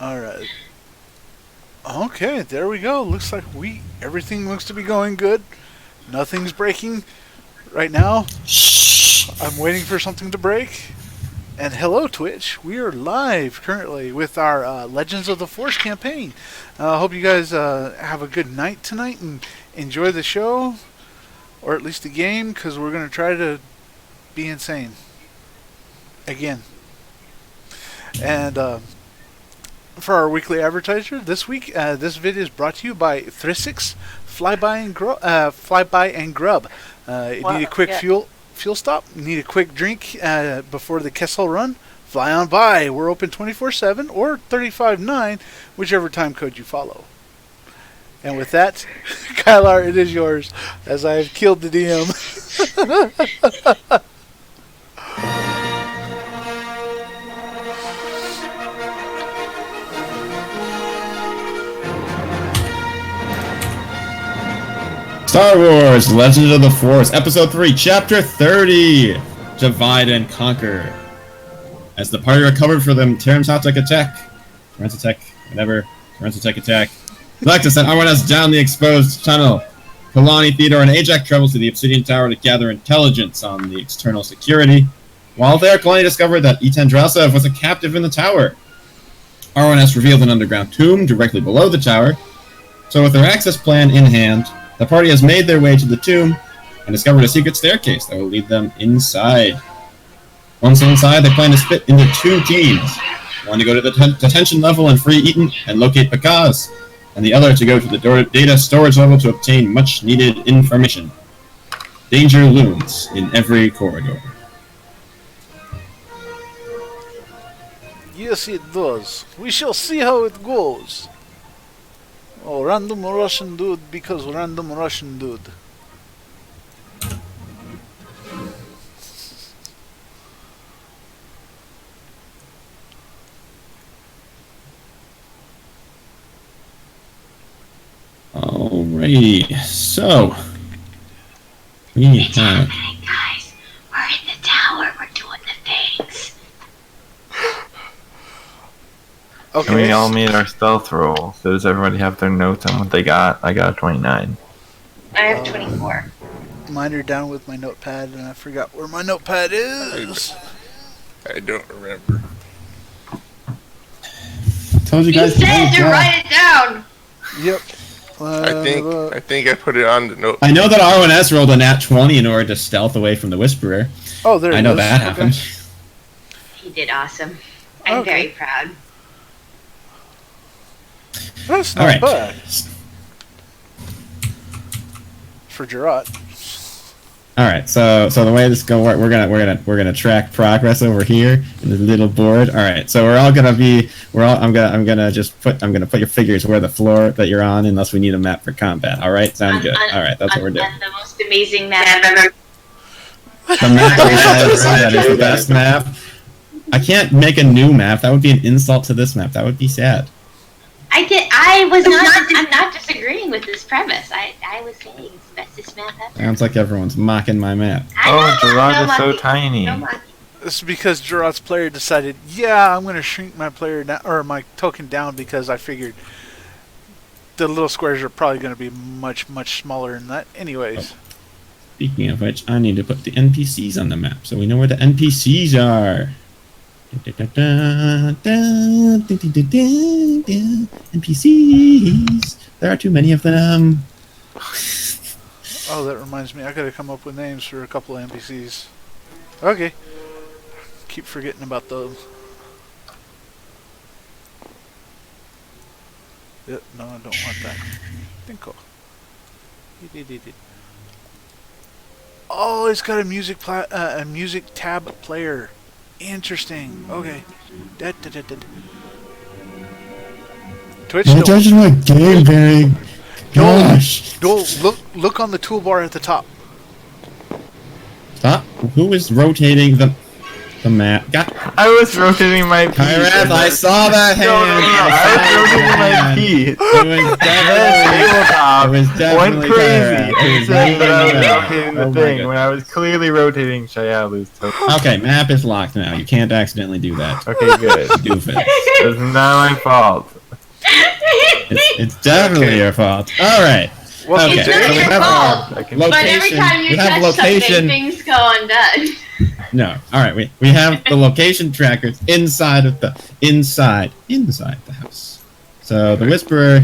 All right. Okay, there we go. Looks like everything looks to be going good. Nothing's breaking right now. I'm waiting for something to break. And hello, Twitch. We are live currently with our Legends of the Force campaign. I hope you guys have a good night tonight and enjoy the show, or at least the game, because we're going to try to be insane again. And for our weekly advertiser this week, this video is brought to you by Thrissix Flyby and Grub. You need a quick fuel stop, need a quick drink before the Kessel run, fly on by. We're open 24/7 or 35/9, whichever time code you follow. And with that, Kylar, it is yours, as I have killed the DM. Star Wars Legends of the Force, Episode 3, Chapter 30, Divide and Conquer. As the party recovered from the Tarentatek attack, Tarentatek attack, Lexa sent R1S down the exposed tunnel. Kalani, Theodore, and Ajak traveled to the Obsidian Tower to gather intelligence on the external security. While there, Kalani discovered that Etan Draslev was a captive in the tower. R1S revealed an underground tomb directly below the tower, so with their access plan in hand, the party has made their way to the tomb and discovered a secret staircase that will lead them inside. Once inside, they plan to split into two teams. One to go to the detention level and free Etan and locate Pachez, and the other to go to the data storage level to obtain much-needed information. Danger looms in every corridor. Yes, it does. We shall see how it goes. Oh, random Russian dude because random Russian dude. Alrighty, so we have. Guys, we're in the tower. We're doing the things. Okay. And we all made our stealth roll. So does everybody have their notes on what they got? I got a 29. I have 24. Mine are down with my notepad, and I forgot where my notepad is. I don't remember. Told you You guys. said to write it down. Yep. I think I put it on the note. I know that R1S rolled a nat 20 in order to stealth away from the Whisperer. Oh, there it is. I know that happened. He did awesome. I'm very proud. That's not All right. bad. For Gerard. All right. So the way this is gonna work, we're gonna track progress over here in the little board. All right. So I'm gonna put your figures where the floor that you're on, unless we need a map for combat. All right. Sounds good. All right. That's what we're doing. The most amazing map I've ever. The map that is the best map. I can't make a new map. That would be an insult to this map. That would be sad. I'm not disagreeing with this premise. I was saying it's the bestest map ever. Sounds like everyone's mocking my map. Oh, Gerard is so tiny. It's because Gerard's player decided, yeah, I'm going to shrink my player down, or my token down, because I figured the little squares are probably going to be much, much smaller than that. Anyways. Oh. Speaking of which, I need to put the NPCs on the map so we know where the NPCs are. NPCs. There are too many of them. Oh, that reminds me. I gotta come up with names for a couple of NPCs. Okay. Keep forgetting about those. Yep, no, I don't want that. Dinko. Oh, it's got a music tab player. Interesting. Okay. Twitch, Don't touch my game, Barry. Gosh. Look on the toolbar at the top. Stop. Who is rotating the... the map. I was rotating my piece. Kyrath, I saw that hand. I was rotating my piece. It was definitely Went crazy. Kyrath. It said that I was rotating the thing when I was clearly rotating Shayalu's token. Okay, map is locked now. You can't accidentally do that. Okay, good. Doofus. It's not my fault. It's definitely your fault. All right. Well, Okay. It's not so we your have fault. our But every time you we have touch something, location. things go undone. No. All right. We have the location trackers inside of the inside the house. So the Whisperer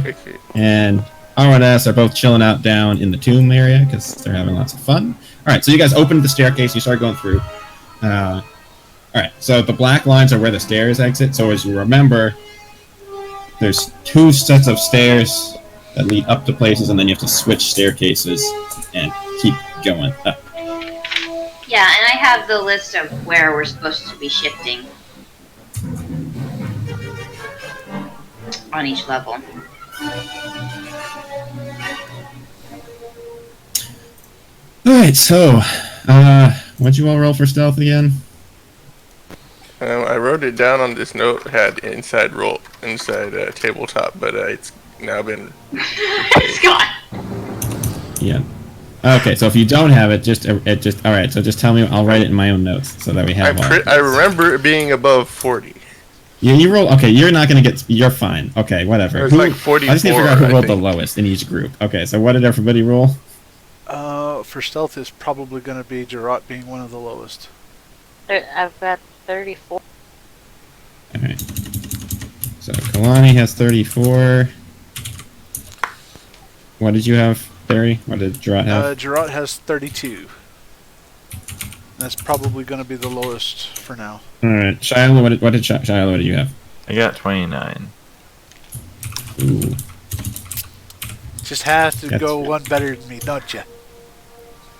and R1S are both chilling out down in the tomb area because they're having lots of fun. All right. So you guys opened the staircase. You start going through. All right. So the black lines are where the stairs exit. So as you remember, there's 2 sets of stairs that lead up to places, and then you have to switch staircases and keep going up. Yeah, and I have the list of where we're supposed to be shifting on each level. Alright, so, what'd you all roll for stealth again? I wrote it down on this notepad inside tabletop, but it's now been. It's gone. Yeah. Okay, so if you don't have it, alright, so just tell me, I'll write it in my own notes, so that we have I remember it being above 40. Yeah, you roll, okay, you're fine. Okay, whatever. It was like 44, I just need to figure out who I rolled the think. lowest in each group. Okay, so what did everybody roll? For stealth is probably going to be Jarrot being one of the lowest. I've got 34. Alright. So, Kalani has 34. What did you have, Barry? What did Jarrot have? Jarrot has 32. That's probably going to be the lowest for now. Alright, Shiloh, what did Shiloh, what do you have? I got 29. Ooh. Just have to That's- go one better than me, don't you?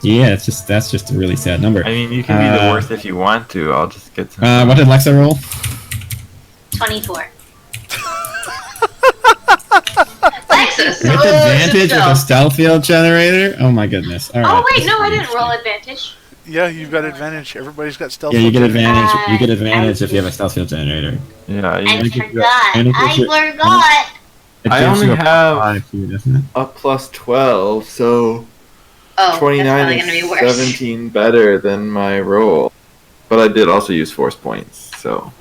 Yeah, that's just a really sad number. I mean, you can be the worst if you want to. I'll just get some. What did Lexa roll? 24. Lexus. With advantage with a stealth field generator? Oh my goodness. Alright. Oh wait, no, I didn't roll advantage. Yeah, you've got advantage. Everybody's got stealth. Yeah, you get filter. advantage. You get advantage if you have a stealth field generator. Yeah, I you, forgot. and it gives you- I forgot. It I gives only you a have- +5 here, doesn't it? A plus 12, so Oh, 29 that's probably gonna be is worse. 17 better than my roll. But I did also use force points, so.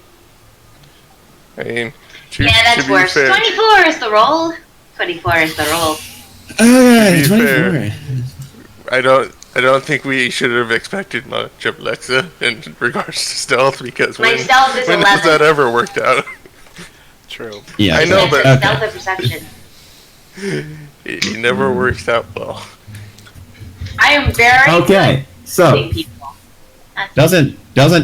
I mean, Yeah, that's to be worse. fair, 24 is the roll. 24 is the roll. Okay, To be 24. fair, I don't think we should have expected much of Lexa in regards to stealth because My when stealth is has 11. that ever worked out? True. Yeah, I know, okay. but- Stealth or perception. It never works out well. I am very Okay, so good people. doesn't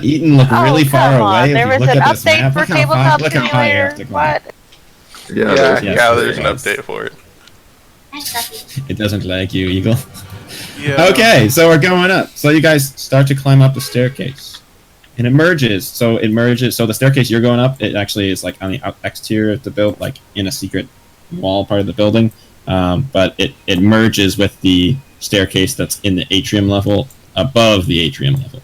Eaton look really far come on. away? There If was you an look at this update map, for look how Tabletop look how high you have to Simulator. go. What? Yeah, Yeah, yes, there's an there is. update for it. That's lucky. It doesn't like you, Eagle. Yeah. Okay, so we're going up. So you guys start to climb up the staircase. And it merges. So the staircase you're going up, it actually is like on the exterior of the build, like in a secret wall part of the building. But it merges with the staircase that's in the atrium level, above the atrium level.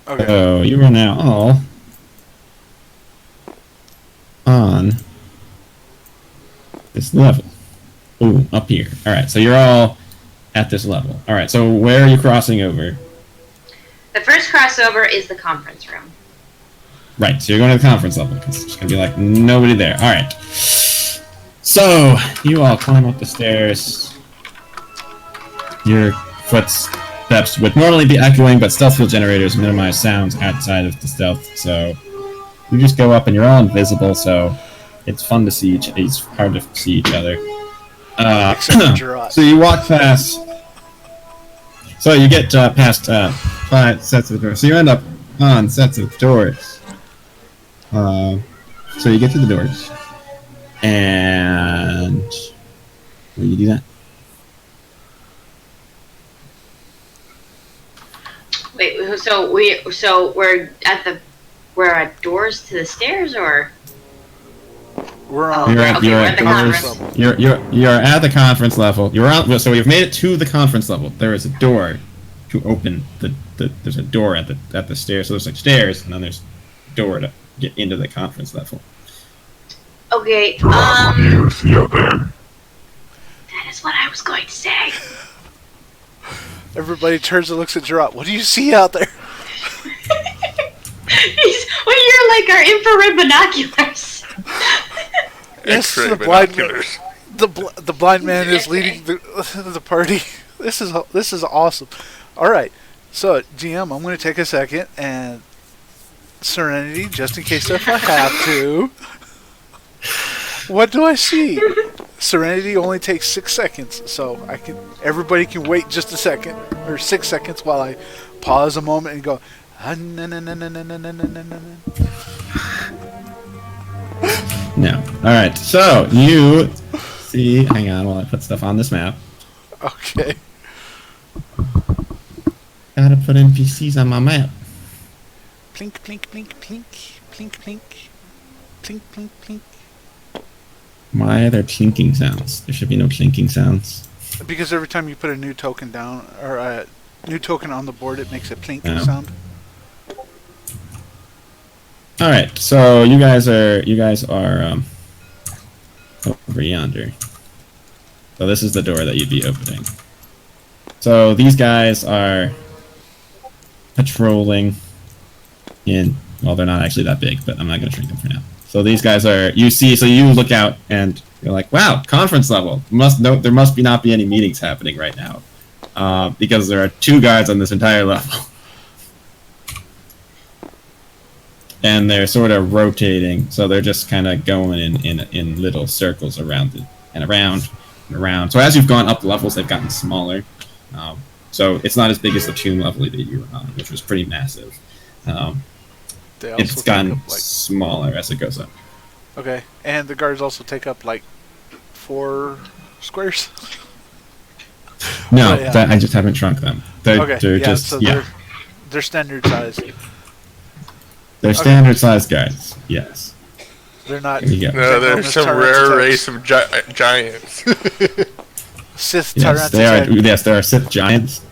Okay. So you are now all on this level. Ooh, up here. Alright, so you're all at this level. Alright, so where are you crossing over? The first crossover is the conference room. Right, so you're going to the conference level, because there's going to be like nobody there. Alright. So, you all climb up the stairs. Your footsteps would normally be echoing, but stealth field generators minimize sounds outside of the stealth, so you just go up and you're all invisible, so it's fun to see it's hard to see each other. Except for Jarrot. So you walk past. So you get past 5 sets of doors. So you end up on sets of doors. So you get to the doors, and will you do that? Wait, so we're at doors to the stairs, or We're on. You're at, okay, you're we're at at the doors. conference. You're at the conference level. You're on. So we've made it to the conference level. There is a door to open the there's a door at the stairs. So there's like stairs, and then there's a door to get into the conference level. Okay, What do you see out there? that is what I was going to say. Everybody turns and looks at Gerard. What do you see out there? Well, you're like our infrared binoculars. Yes, X-ray the blind binoculars. the blind man is leading the party. This is awesome. All right, so GM, I'm going to take a second and Serenity, just in case if I have to. What do I see? Serenity only takes 6 seconds, so everybody can wait just a second or 6 seconds while I pause a moment and go. No. All right. So you see. Hang on while I put stuff on this map. Okay. Gotta put NPCs on my map. Plink, plink, plink, plink, plink, plink, plink, plink, plink. Why are there clinking sounds? There should be no clinking sounds. Because every time you put a new token down or a new token on the board, it makes a plink Yeah. sound. All right. So you guys are over yonder. So this is the door that you'd be opening. So these guys are patrolling in. Well, they're not actually that big, but I'm not going to shrink them for now. So these guys are. So you look out and you're like, wow, conference level. There must not be any meetings happening right now, because there are 2 guards on this entire level, and they're sort of rotating. So they're just kind of going in little circles around it and around and around. So as you've gone up levels, they've gotten smaller. So it's not as big as the tomb level that you were on, which was pretty massive. They also It's take gotten up, smaller as it goes up. okay, and the guards also take up like 4 squares. No, Oh, yeah. I just haven't shrunk them. They're Okay, just so yeah. they're standard size. They're standard sized guards. Yes. They're not. There you go. No, there's ginormous some rare Tarentatek. race of giants. Sith Yes, they are. Tarentatek. Yes, there are Sith giants.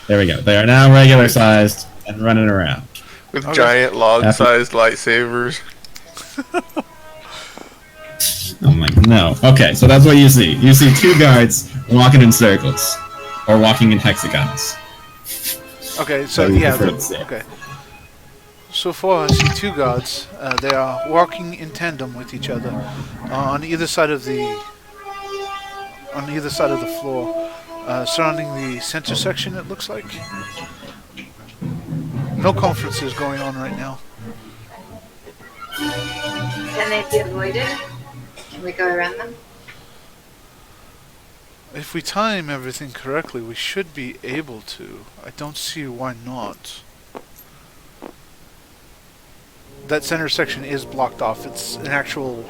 There we go. They are now regular sized and running around. With Okay. giant log-sized lightsabers. Oh my no. Okay, so that's what you see. You see 2 guards walking in circles, or walking in hexagons. Okay, so you yeah. prefer to say. Okay. So far, I see 2 guards. They are walking in tandem with each other on either side of the floor, surrounding the center section. It looks like no conferences going on right now. Can they be avoided? Can we go around them? If we time everything correctly, we should be able to. I don't see why not. That center section is blocked off. It's an actual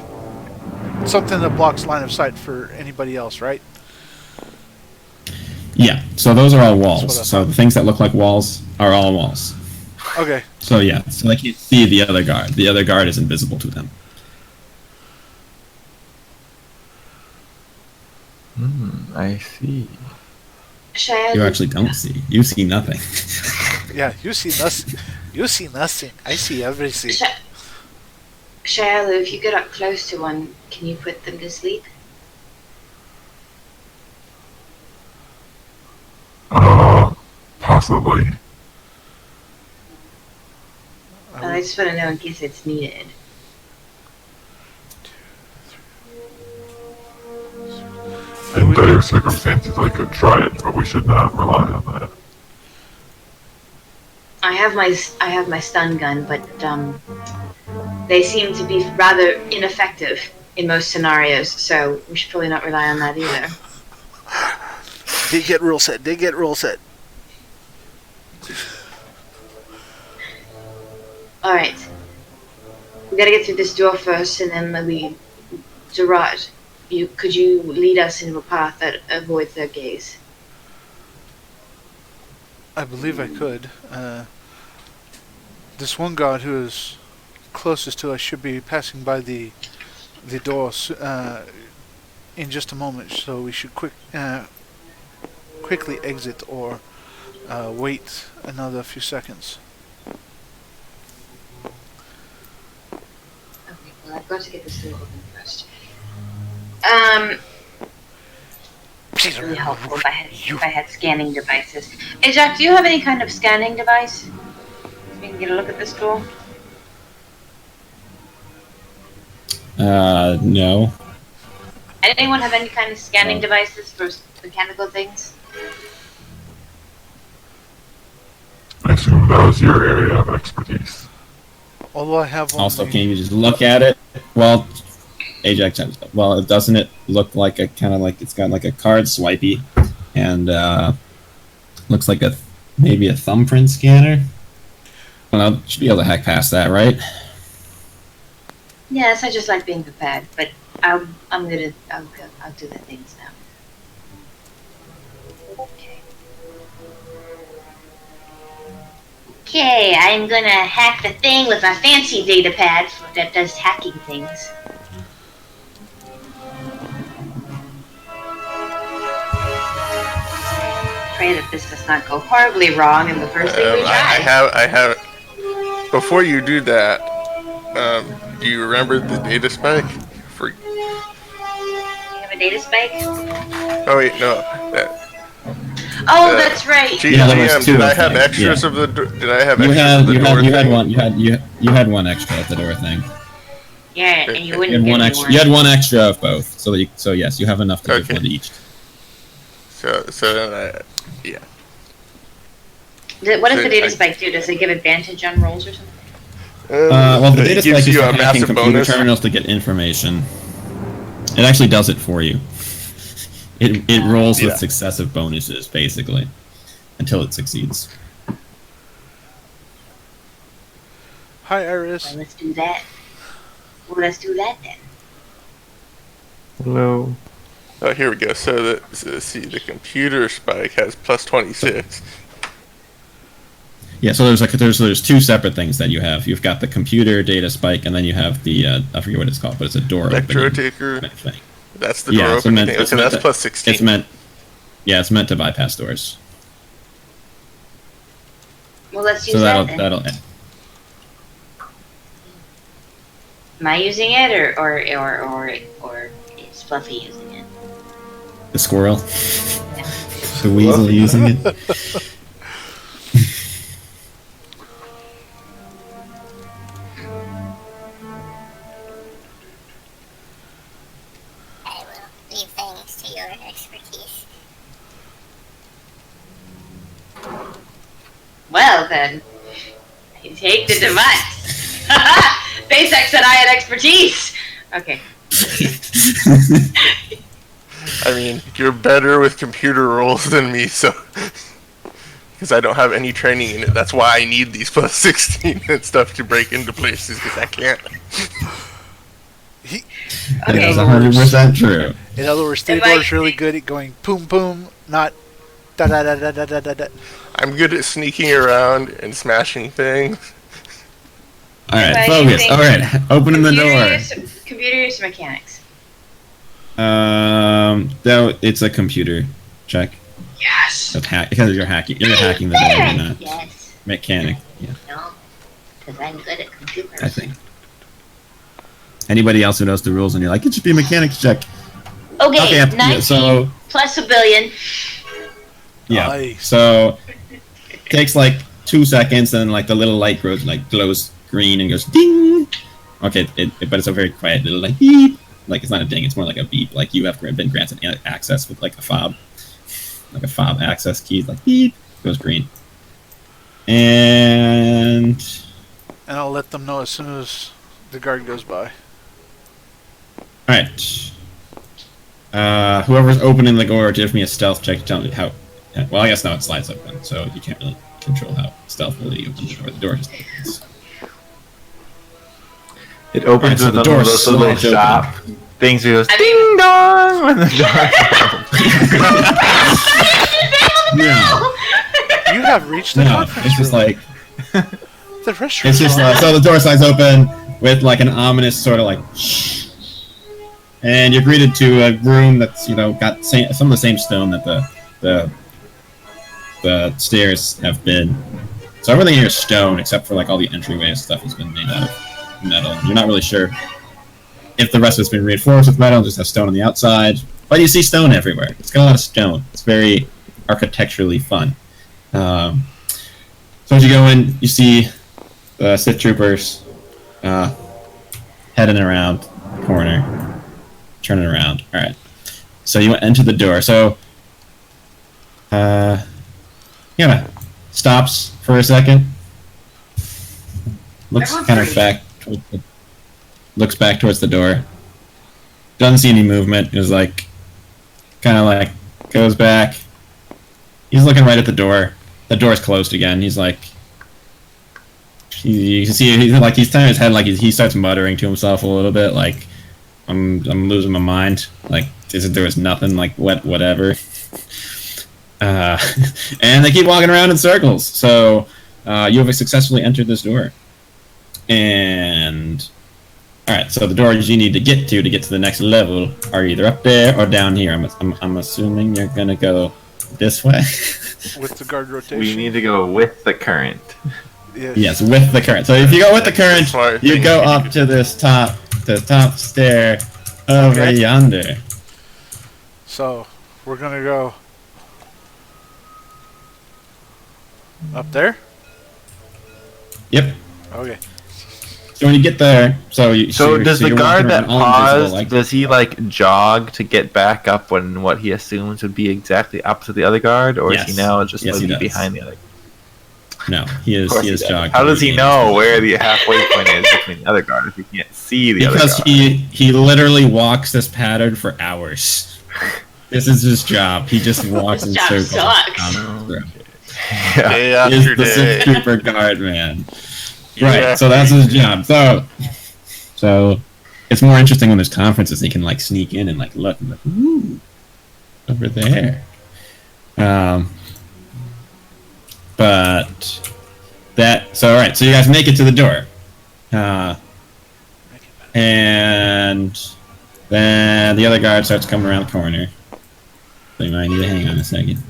something that blocks line of sight for anybody else, right? Yeah. So those are all That's what I walls. So the things that look like walls are all walls. Okay. So yeah. So they can't see the other guard. The other guard is invisible to them. I see. Shia, You actually don't see. You see nothing. Yeah, you see nothing. You see nothing. I see everything. Shia, if you get up close to one, can you put them to sleep? Possibly. I just want to know in case it's needed. In dire circumstances, I could try it, but we should not rely on that. I have my stun gun, but they seem to be rather ineffective in most scenarios, so we should probably not rely on that either. They get rule set. They get rule set. Alright. We gotta get through this door first, and then maybe Gerard, could you lead us into a path that avoids their gaze? I believe I could. This one guard who is closest to us should be passing by the door in just a moment, so we should quickly exit or Wait another few seconds. Okay, well, I've got to get this door open first. It's really helpful if I had scanning devices. Hey, Jack, do you have any kind of scanning device? So we can get a look at this door? No. Anyone have any kind of scanning devices for mechanical things? I assume that was your area of expertise. Although I have one. Also, can you just look at it? Well, Ajax. Well, doesn't it look like a kind of like it's got like a card swipey, and looks like maybe a thumbprint scanner. Well, should be able to hack past that, right? Yes, I just like being prepared, but I'll do the things now. Okay, I'm gonna hack the thing with my fancy data pad that does hacking things. Pray that this does not go horribly wrong in the first thing we try. I have. Before you do that, do you remember the data spike? You have a data spike? Oh wait, no. That's right. Yeah, there was two, did I I have think, extras yeah. of the? Did I have You extras had of the door you had thing? one you had one extra at the door thing. Yeah, and you You wouldn't had get one any extra. more. You had one extra of both. So yes, you have enough to give Okay. one each. So then yeah. What does So the data I- spike do? Does it give advantage on rolls or something? Well, the it data gives spike is you for a hacking massive computer bonus. terminals to get information. It actually does it for you. It rolls Yeah. with successive bonuses, basically, until it succeeds. Hi, Iris. Well, let's do that. Well, let's do that then. Hello. Oh, here we go. So see, the computer spike has plus 26. Yeah, so there's two separate things that you have. You've got the computer data spike, and then you have the I forget what it's called, but it's a door Electro opening taker. thing. That's the door Yeah, opening thing. it's So meant that's to- plus 16. It's meant to bypass doors. Well, let's use So that then. that'll Am I using it, or is Fluffy using it? the squirrel, the weasel using it. I will leave things to your expertise. Well then, I take the device. SpaceX said I had expertise. Okay. I mean, you're better with computer rolls than me, so because I don't have any training in it. That's why I need these plus 16 and stuff to break into places because I can't. That Okay. is 100% true. In other words, Theodore's really good at going boom boom, not da da da da da da da da. I'm good at sneaking around and smashing things. All right, Right, focus. using All right, opening the door. Computer use or mechanics? Though it's a computer check. Yes. Because you're hacking. You're hacking the door, you're not Yes. mechanic. Yeah, No. Because I'm good at computers. I think. Anybody else who knows the rules and you're like, it should be a mechanics check. Okay, yeah, 19 so plus $1 billion. yeah, Nice. so takes like 2 seconds, and like the little light glows green and goes ding. Okay, but it's a very quiet little like beep. Like it's not a ding, it's more like a beep. Like you have been granted access with like a fob access key. Like beep, goes green. And And I'll let them know as soon as the guard goes by. all right. Whoever's opening the door, give me a stealth check to tell me how. Well, I guess now it slides open, so you can't really control how stealthily you open the door. The door just opens. It opens so with the one door of those little slides open. shop things. It goes I mean- ding dong when the door. No, You have reached the no, conference it's just room. like The restroom. it's just so the door slides open with like an ominous sort of like, shh, and you're greeted to a room that's got some of the same stone that the the stairs have been. So everything here is stone, except for like all the entryway and stuff has been made out of metal. You're not really sure if the rest of it's been reinforced with metal, just have stone on the outside. But you see stone everywhere. It's got a lot of stone. It's very architecturally fun. So as you go in, you see the Sith troopers heading around the corner, turning around. All right. So you enter the door. So, stops for a second. Looks kind of back. Looks back towards the door. Doesn't see any movement. Is like, kind of like goes back. He's looking right at the door. The door's closed again. He's like, you can see he's turning his head like he starts muttering to himself a little bit, like, I'm losing my mind. Like, there was nothing, like, whatever. And they keep walking around in circles. So you have successfully entered this door. And all right, so the doors you need to get to the next level are either up there or down here. I'm assuming you're gonna go this way. With the guard rotation. We need to go with the current. Yes, with the current. So if you go with the current, you go up to the top stair over yonder. So we're gonna go up there. Yep. Okay. So when you get there, does the guard that paused, does he like jog to get back up when what he assumes would be exactly opposite the other guard, or is he now just behind the other? No, he is jogging. How does he know where the halfway point is between the other guard if he can't see the other guard? Because he literally walks this pattern for hours. This is his job. He just walks in circles. Day after He's the day. Sith Trooper guard man. Yeah. Right, so that's his job. So it's more interesting when there's conferences. He can like sneak in and like look and like, ooh, over there. But that all right. So you guys make it to the door, and then the other guard starts coming around the corner. So you might need to hang on a second,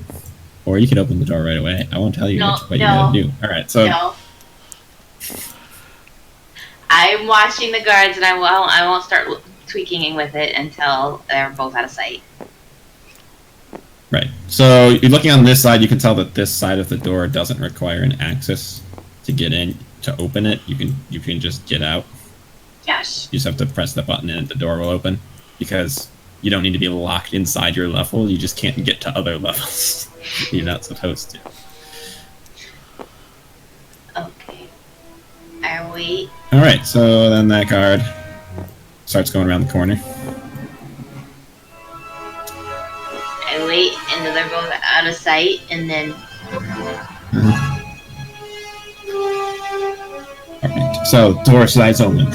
or you can open the door right away. I won't tell you what you gotta do. All right, so. No. I'm watching the guards, and I won't start tweaking with it until they're both out of sight. Right. So you're looking on this side. You can tell that this side of the door doesn't require an access to get in. To open it, you can just get out. Yes. You just have to press the button, and the door will open. Because you don't need to be locked inside your level. You just can't get to other levels. You're not supposed to. Okay. I wait. All right. So then that guard starts going around the corner. I wait until they're both out of sight, and then. Alright, so door slides open.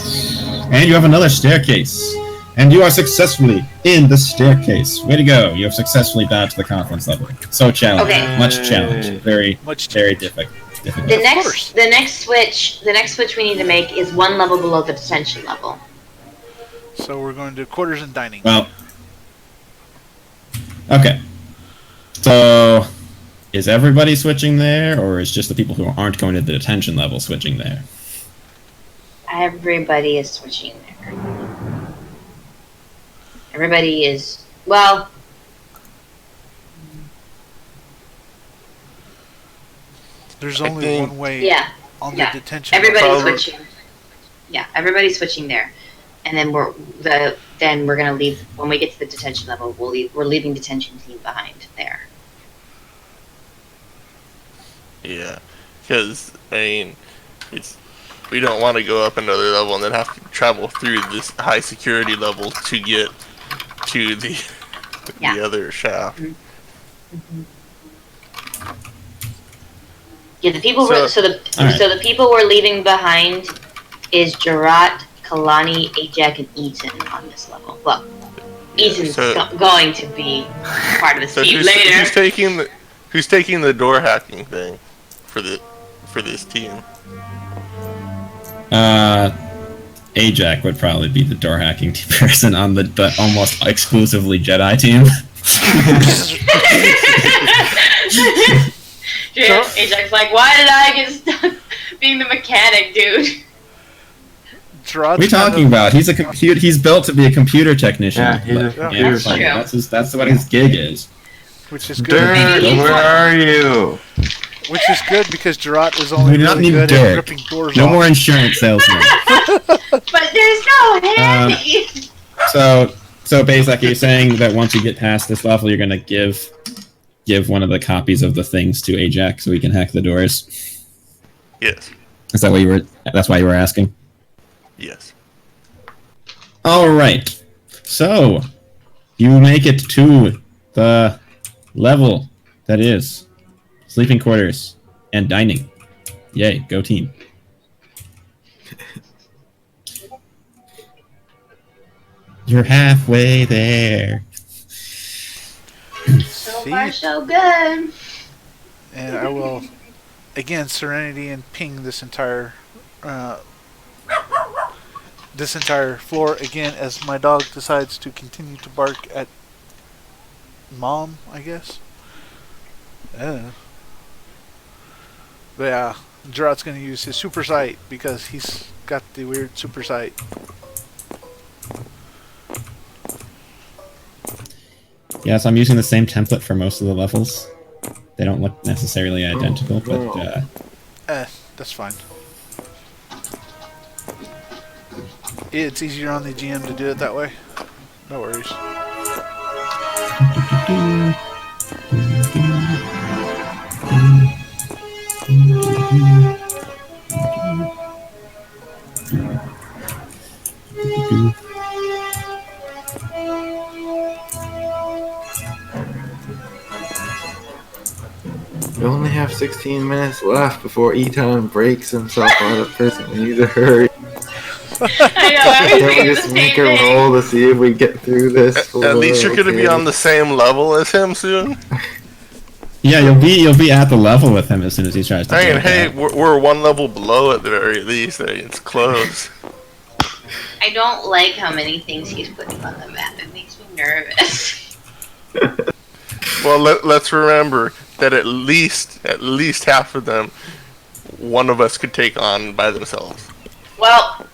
And you have another staircase. And you are successfully in the staircase. Way to go. You have successfully dodged the conference level. So challenging. Okay. Much challenge. Very difficult. The next switch we need to make is one level below the detention level. So we're going to quarters and dining. Well. Okay. So, is everybody switching there, or is just the people who aren't going to the detention level switching there? Everybody is switching there. Everybody is, well... There's only one way on the detention. Everybody's switching. Yeah, everybody's switching there. And then we're gonna leave when we get to the detention level. We're leaving detention team behind there. Yeah, because we don't want to go up another level and then have to travel through this high security level to get to the other shaft. Mm-hmm. Yeah, the people so the people we're leaving behind is Jarat, Kalani, Ajak, and Etan on this level. Well, Etan's going to be part of the team later. Who's taking the door hacking thing for this team? Ajak would probably be the door hacking person on the almost exclusively Jedi team. Ajax's like, why did I get stuck being the mechanic, dude? What are you talking about? He's a computer. He's built to be a computer technician. Yeah, he's a computer technician. That's what his gig is. Which is good. Dirt, where are you? Which is good because Gerard is only really good at ripping doors No off. more insurance salesman. But there's no handy. So basically, you're saying that once you get past this level, you're gonna give one of the copies of the things to Ajak so he can hack the doors. Yes. Is that what you were? That's why you were asking. Yes. All right. So you make it to the level that is sleeping quarters and dining. Yay! Go team. You're halfway there. So far, so good. And I will, again, Serenity and ping this entire floor again as my dog decides to continue to bark at Mom, I guess. But yeah, Gerard's going to use his super sight because he's got the weird super sight. Yes, I'm using the same template for most of the levels. They don't look necessarily identical, but that's fine. It's easier on the GM to do it that way. No worries. We only have 16 minutes left before Etan breaks himself out of prison. We need to hurry. Can we just make a roll to see if we get through this? At least you're gonna be on the same level as him soon. Yeah, you'll be at the level with him as soon as he tries to. Hey, we're one level below at the very least. It's close. I don't like how many things he's putting on the map. It makes me nervous. Well, let's remember that at least half of them, one of us could take on by themselves. Well.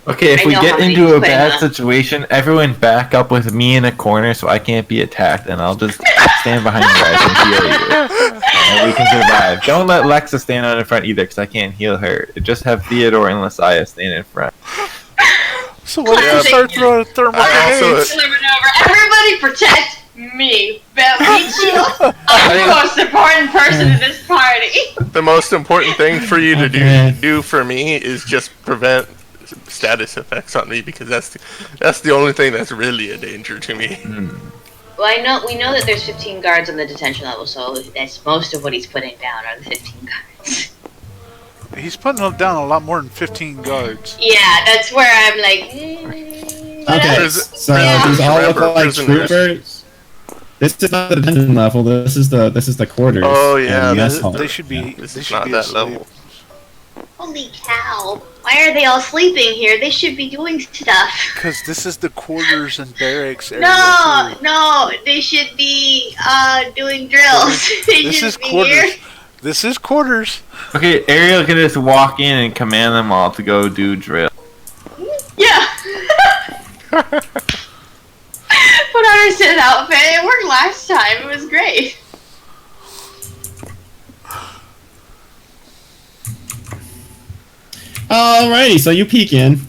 Okay, if we get into a bad situation, everyone back up with me in a corner so I can't be attacked, and I'll just stand behind you guys and heal you. And we can survive. Don't let Lexa stand out in front either, because I can't heal her. Just have Theodore and Lesia stand in front. So what if you start throwing thermal grenades? Everybody protect me. I'm the most important person in this party. The most important thing for you to do for me is just prevent status effects on me, because that's the only thing that's really a danger to me. Well, we know that there's 15 guards on the detention level, so that's most of what he's putting down are the 15 guards. He's putting down a lot more than 15 guards. Yeah, that's where I'm like. Okay, so these all look like troopers. This is not the detention level. This is the quarters. Oh yeah, they should be. This is not that level. Holy cow! Why are they all sleeping here? They should be doing stuff. Because this is the quarters and barracks area. No, they should be doing drills. This is quarters. Here. This is quarters. Okay, Ariel can just walk in and command them all to go do drill. Yeah. Put on her Sith outfit. It worked last time. It was great. Alrighty, so you peek in.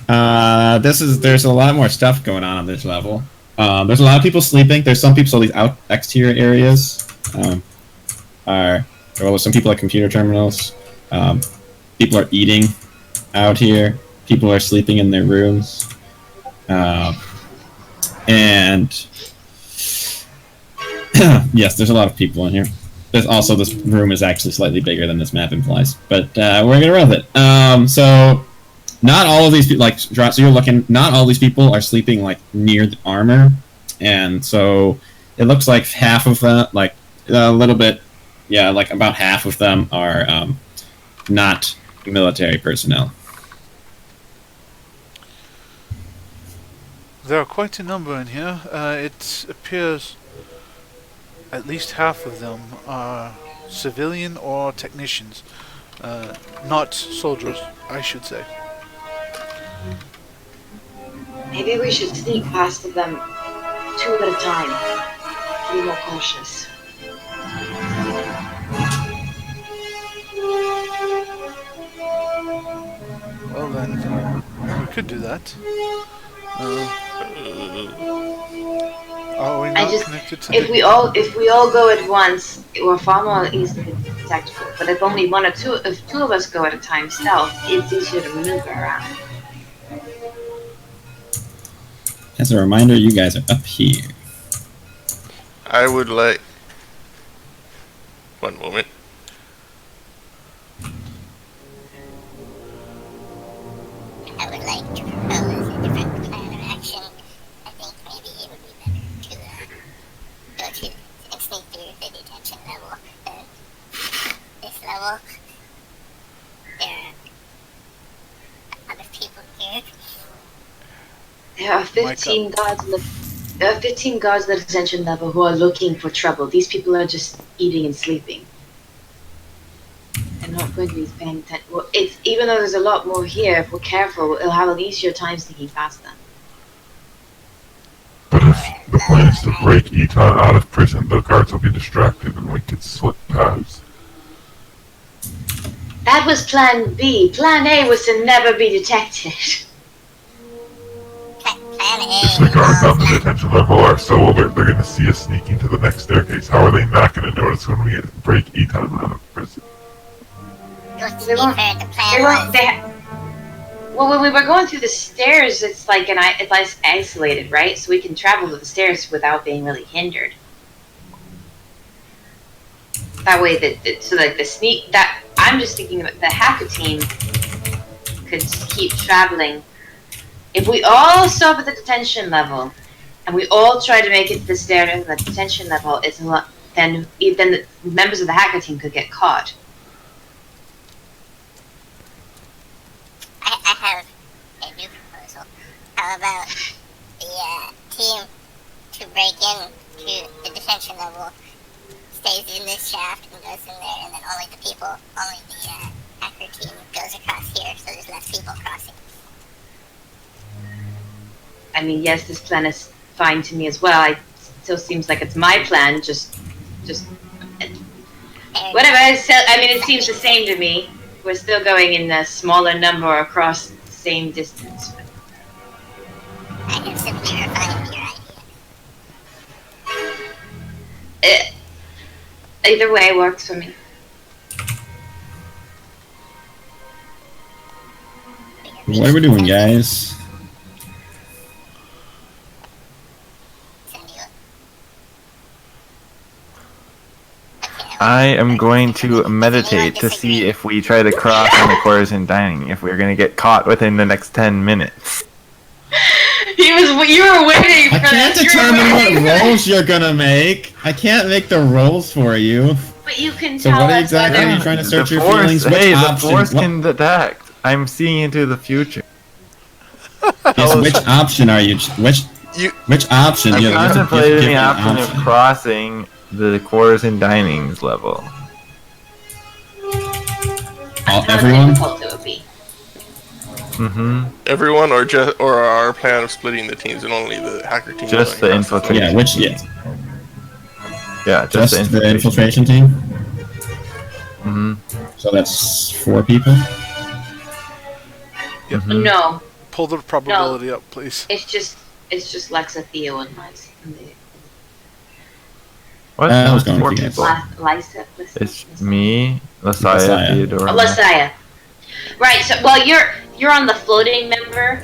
There's a lot more stuff going on this level. There's a lot of people sleeping. There's some people, so these exterior areas some people at computer terminals. People are eating out here. People are sleeping in their rooms. And yes, there's a lot of people in here. There's also, this room is actually slightly bigger than this map implies, but we're gonna run with it. So not all of these people, so you're looking, not all these people are sleeping near the armor, and so it looks like half of them, a little bit, about half of them are not military personnel. There are quite a number in here. It appears at least half of them are civilian or technicians. Not soldiers, I should say. Maybe we should sneak past them 2 at a time. Be more cautious. Well then, we could do that. Are we not connected to if we all go at once, we're far more easily detectable. But if only if 2 of us go at a time stealth, it's easier to maneuver around. As a reminder, you guys are up here. I would like... One moment. I would like to propose a different plan of action. I think maybe it would be better to go to and sneak through the detention level. This level, there are other people here. There are 15 guards in the 15 guards at the detention level who are looking for trouble. These people are just eating and sleeping. They're not going to be paying attention. Well, even though there's a lot more here, if we're careful, we'll have an easier time sneaking past them. But if the plan is to break Etan out of prison, the guards will be distracted and we could slip past. That was Plan B. Plan A was to never be detected. If the guards on the detention level are so alert they're going to see us sneaking to the next staircase, how are they not going to notice when we break Etan out of prison? Well, when we were going through the stairs, it's like it's isolated, right? So we can travel to the stairs without being really hindered. That way, I'm just thinking that the hacker team could keep traveling. If we all stop at the detention level, and we all try to make it to the stairs at the detention level, then the members of the hacker team could get caught. I have a new proposal. How about the team to break in to the detention level stays in this shaft and goes in there, and then only the hacker team goes across here, so there's less people crossing. I mean, yes, this plan is fine to me as well. It still seems like it's my plan, just whatever. It seems the same to me. We're still going in a smaller number across the same distance. I have simply refined your idea. Either way works for me. What are we doing, guys? I am going to meditate to see if we try to cross on the quarters and dining, if we're going to get caught within the next 10 minutes. You were waiting for I can't determine what rolls you're gonna make. I can't make the rolls for you. But you can So tell what us exactly are you trying to search your Force, feelings? Which hey, the option? Force can detect. I'm seeing into the future. Yes, which option are you? Which option? I'm You have to contemplating give the an option of crossing the quarters and dinings level. Everyone? Difficult it would be. Everyone, or our plan of splitting the teams and only the hacker team. Just the infiltration. Yeah, just the infiltration team. Mm-hmm. So that's 4 people. Yep. No. Pull the probability up, please. It's just Lexa, Theo, and Liza. What? I was going Four with you people. Liza. It's me, Lesaya, Theodore. Lesaya. Right. So, well, you're on the floating member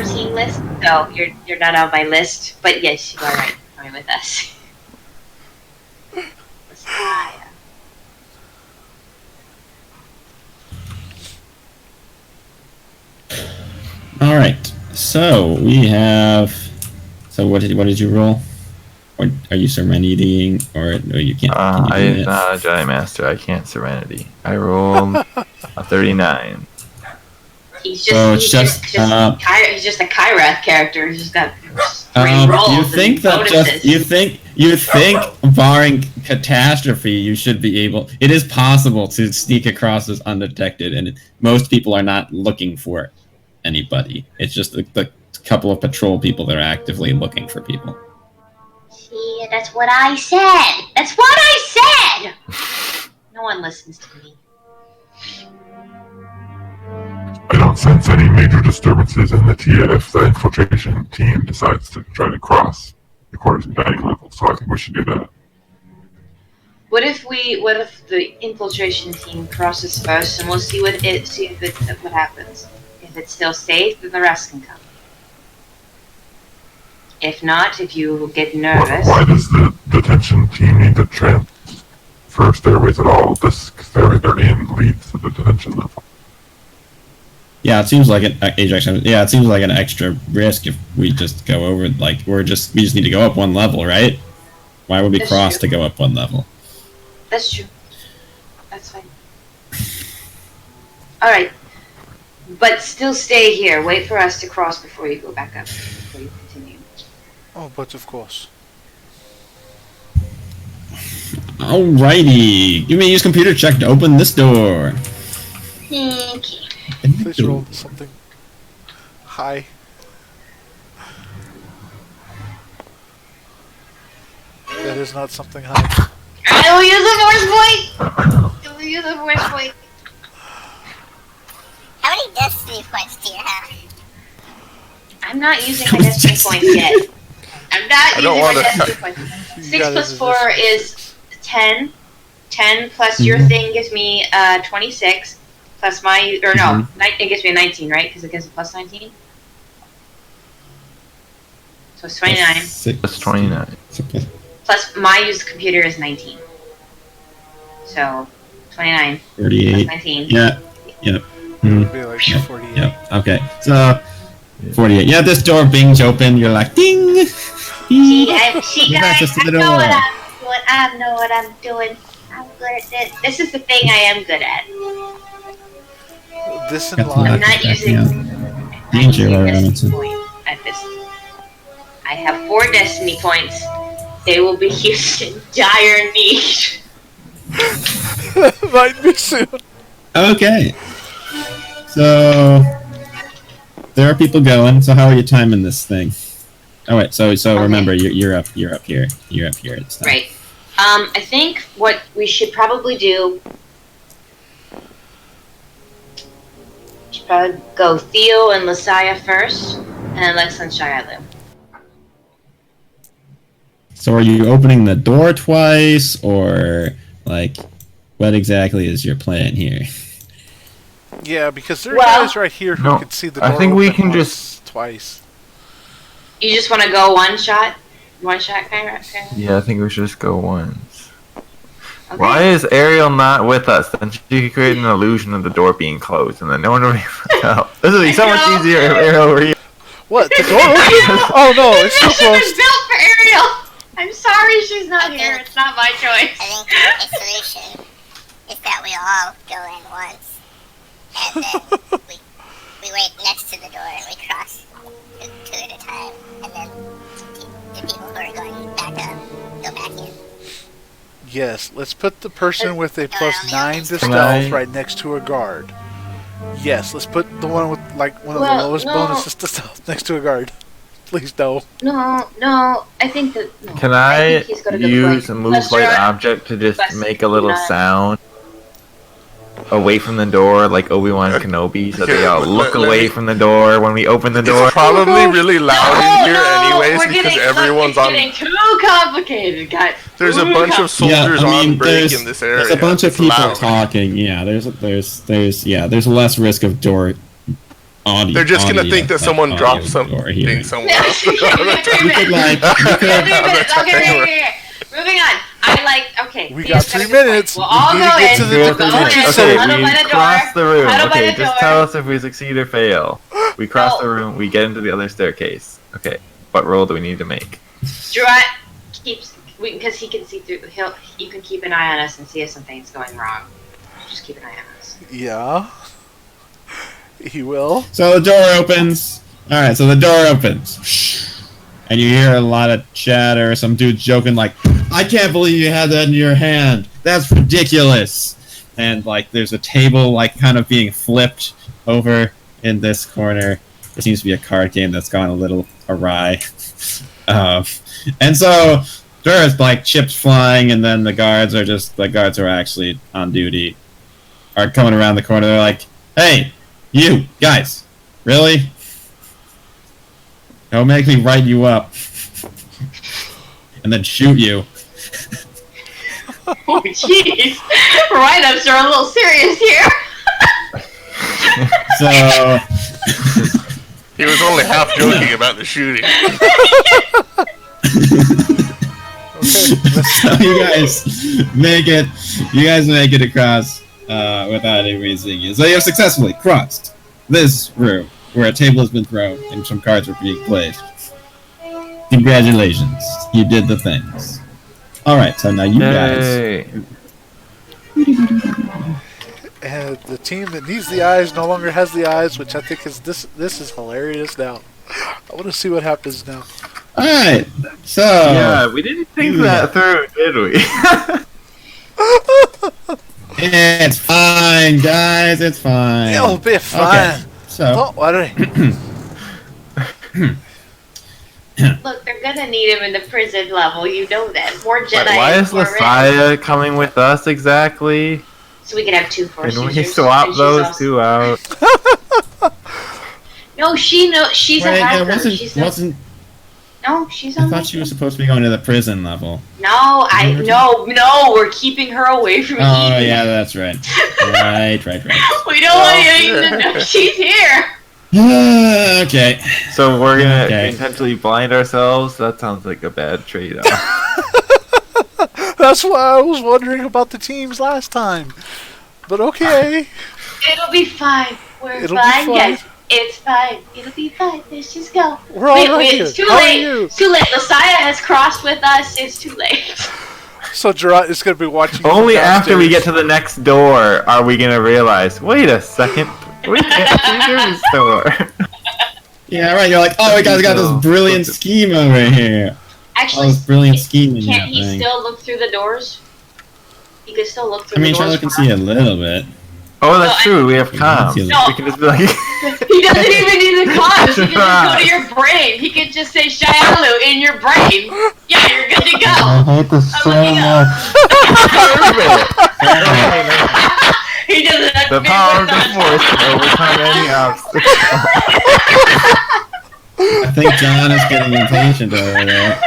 team list, so you're not on my list. But yes, you are right. Fine with us. Lesaya. All right. So we have. So what did you roll? Or are you serenity or no? You can't. Can you do I'm not a Jedi Master. I can't Serenity. I rolled a 39. He's just a Kyra character. He's just got great rolls. You think and that bonuses. you think You think, barring catastrophe, you should be able. It is possible to sneak across this undetected, and most people are not looking for anybody. It's just the couple of patrol people that are actively looking for people. See, that's what I said. That's what I said. No one listens to me. I don't sense any major disturbances in the TIA if the infiltration team decides to try to cross the quarters and dining level, so I think we should do that. What if the infiltration team crosses first, and we'll see what happens. If it's still safe, then the rest can come. If not, if you get nervous. Why does the detention team need to transfer stairways at all? This stairway they're in leads to the detention level. Yeah, it seems like it seems like an extra risk if we just go over. Like we just need to go up one level, right? Why would we cross to go up one level? That's true. That's fine. All right, but still stay here. Wait for us to cross before you go back up. Before you continue. Oh, but of course. Alrighty, you may use computer check to open this door. Okay. Please roll something high. That is not something high. I will use a force point! I will use a force point. How many destiny points do you have? I'm not using my destiny points yet. I'm not using my destiny points. 6 plus 4 is 10. 10 plus your thing gives me 26. Plus my, or no, it gives me a 19, right? Because it gives a plus 19. So it's 29. That's 29. Plus my used computer is 19. So 29. 38. Plus 19. Yeah. Yep. Be like 48. Yep. Okay. So 48. Yeah, this door bings open. You're like ding. See, guys, I know what I'm doing. I know what I'm doing. I'm good at this. This is the thing I am good at. This in line. I'm not using destiny point at this. I have 4 destiny points. They will be used in dire need. Might be soon. Okay. So there are people going. So how are you timing this thing? Oh wait. So remember, you're up here. You're up here. It's right. I think what we should probably do. Should probably go Theo and Lasaya first, and then Lexa and Shialu. So are you opening the door twice, or like, what exactly is your plan here? Yeah, because there are guys right here who can see the door. I think we can just twice. You just want to go one shot kind of? Yeah, I think we should just go once. Okay. Why is Ariel not with us? Then she could create an illusion of the door being closed, and then no one would be able to tell. This would be so much easier if Ariel were here. What? The door open? Oh no, it's so She was close. built for Ariel! I'm sorry she's not here. It's not my choice. I think the solution is that we all go in once, and then we wait next to the door and we cross two at a time, and then the people who are going back up go back in. Yes, let's put the person with a +9 to stealth right next to a guard. Yes, let's put the one with like one of the lowest bonuses to stealth next to a guard. Please no. No, I think that... No, Can I think he's gonna use go a move light object to just make a little sound away from the door, like Obi-Wan Kenobi, so they all look away from the door when we open the door? It's probably really loud in here anyways because everyone's on... It's getting too complicated, guys. There's a bunch of soldiers on break in this area. There's a bunch of It's people loud. talking. Yeah, there's less risk of door audio. They're just gonna think that someone dropped something somewhere else. You could like, Okay. Moving on. Okay. We got 3 minutes. We'll all We go need to in. get to the We'll go in. detention Okay, center. Huddle we by the door. cross the room. Huddle by Okay, the just door. tell us if we succeed or fail. We cross the room, we get into the other staircase. Okay, what roll do we need to make? Druat keeps... Because he can see through... You can keep an eye on us and see if something's going wrong. Just keep an eye on us. Yeah. He will. So the door opens. Alright, so the door opens. and you hear a lot of chatter. Some dude's joking like, "I can't believe you had that in your hand. That's ridiculous." And like, there's a table like kind of being flipped over in this corner. There seems to be a card game that's gone a little awry. And so there's like chips flying, and then the guards are actually on duty, are coming around the corner. They're like, "Hey, you guys, really? Don't make me write you up and then shoot you." Oh, jeez. Write-ups are a little serious here. So He was only half joking about the shooting. so you guys make it across without anyone seeing you. So you have successfully crossed this room where a table has been thrown and some cards are being played. Congratulations, you did the things. All right, so now you guys. And the team that needs the eyes no longer has the eyes, which I think is this is hilarious now. I want to see what happens now. All right, so Yeah, we didn't think that through, did we? it's fine, guys. It's fine. It'll be fine. Okay, so Don't worry. Look, they're gonna need him in the prison level. You know that. More Jedi. Why is more Red. Messiah coming with us exactly? So we can have two Force Can we users. swap And she's those also- two out? No, she's wait, a hacker. wasn't She's I she's thought on. she was supposed to be going to the prison level. No, we're keeping her away from Oh Eden. yeah, that's right. Right. We don't want Eden to know she's here. Okay. So we're gonna Okay. intentionally blind ourselves? That sounds like a bad trade-off. That's why I was wondering about the teams last time. But okay. It'll be fine. We're It'll be fine, fine. guys. It's fine. It'll be fine. Let's just go. We're all right here. It's too How are late. you? It's too late. Messiah has crossed with us. It's too late. So Gerard is going to be watching. Only from after we get downstairs. to the next door are we gonna realize, wait a second, we can't see through this door. Yeah, right. You're like, oh, we got this brilliant scheme over here. All Actually, this brilliant scheming can't he happening. still look through the doors? He can still look I through mean, the doors. Charlotte can see a little bit. Oh, that's No, true, we have comms. No. We can just be like, He doesn't even need the comms. He can just go to your brain. He can just say Shialu in your brain. Yeah, you're good to go. hate this He doesn't have to the be power of with the us. force can overcome any obstacle. I think John is getting impatient over there.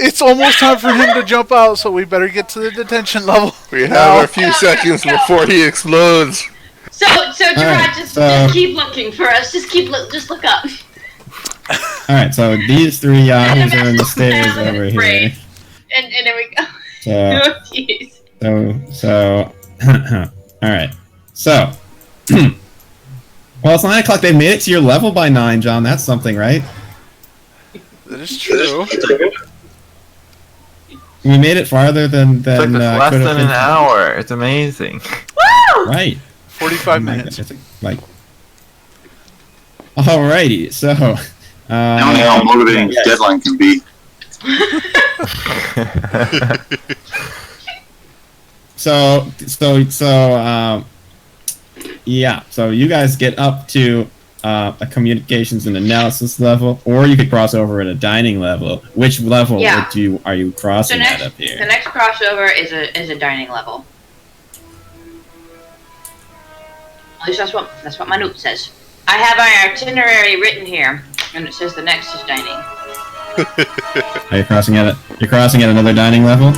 It's almost time for him to jump out, so we better get to the detention level. We have a few seconds before he explodes. So Gerard, Alright, just so- keep looking for us. Just look up. All right, so these three yahoos are in the stairs over here. And there we go. So, Oh, jeez. all right. So, well, it's 9 o'clock. They made it to your level by 9, John. That's something, right? That is true. We made it farther than It's like less could have than been. an hour. It's amazing. Right. 45 minutes. It's like. Alrighty. So. Now how motivating yes. deadline can be. Yeah. So you guys get up to a communications and analysis level, or you could cross over at a dining level. Which level Yeah. are you crossing So at up the here? next crossover is a dining level. At least that's what my note says. I have our itinerary written here, and it says the next is dining. Are you crossing at it? You're crossing at another dining level.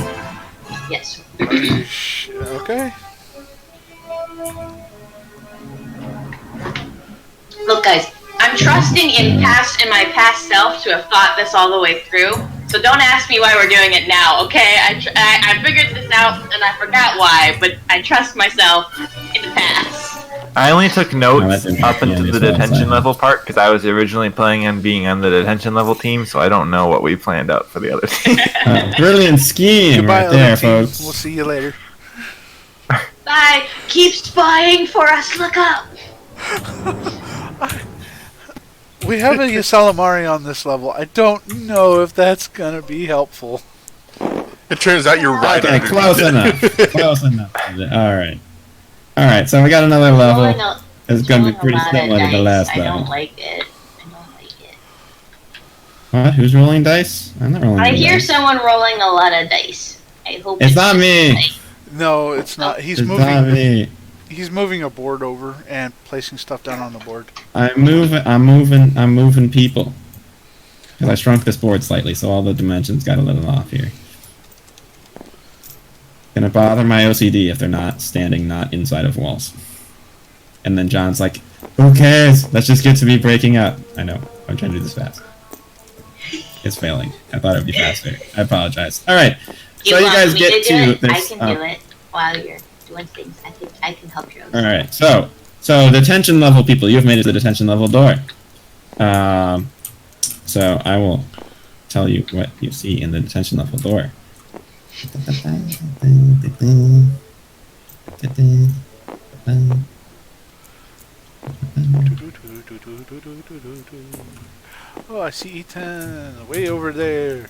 Yes. Okay. Look, guys, I'm trusting in my past self to have thought this all the way through. So don't ask me why we're doing it now, okay? I figured this out and I forgot why, but I trust myself in the past. I only took notes that's up into the detention level part because I was originally planning on being on the detention level team, so I don't know what we planned out for the other team. Brilliant scheme Goodbye, right there, other team. folks. We'll see you later. Bye. Keep spying for us. Look up. We have a Salamari on this level. I don't know if that's gonna be helpful. It turns out you're right. Okay, close enough. Close enough. Alright. Alright, so we got another level. It's gonna be pretty similar to the last level. I don't like it. I don't like it. What? Who's rolling dice? I'm not rolling I hear dice. someone rolling a lot of dice. I hope It's not me! No, it's not. He's It's moving. not me. He's moving a board over and placing stuff down on the board. I'm moving people. Because I shrunk this board slightly, so all the dimensions got a little off here. Gonna bother my OCD if they're not standing not inside of walls. And then John's like, who cares? Let's just get to me breaking up. I know. I'm trying to do this fast. It's failing. I thought it would be faster. I apologize. Alright. So you guys get to this. I can do it while you're doing things. I can help you. Alright, so detention level people, you've made it to the detention level door. So I will tell you what you see in the detention level door. Oh, I see Etan way over there.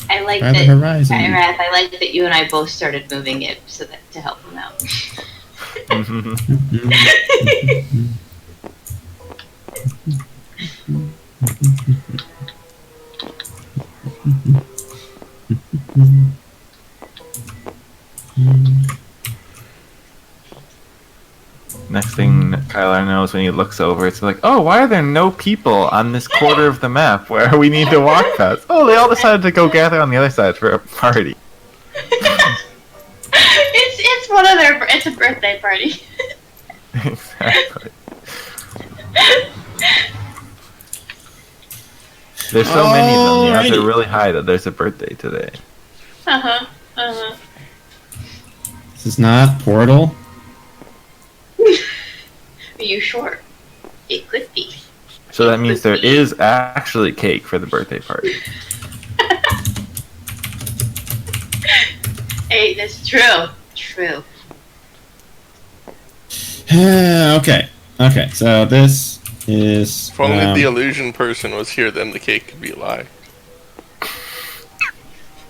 I like By the that. horizon. I like that you and I both started moving it so that to help him out. Next thing Kyler knows when he looks over, it's like, oh, why are there no people on this quarter of the map where we need to walk past? Oh, they all decided to go gather on the other side for a party. It's one of their. It's a birthday party. Exactly. There's so many of them. The odds are really high that there's a birthday today. This is not Portal. Are you sure? It could be. So that means there is actually cake for the birthday party. Hey, that's true. True. Okay, so this is... If only the illusion person was here, then the cake could be a lie.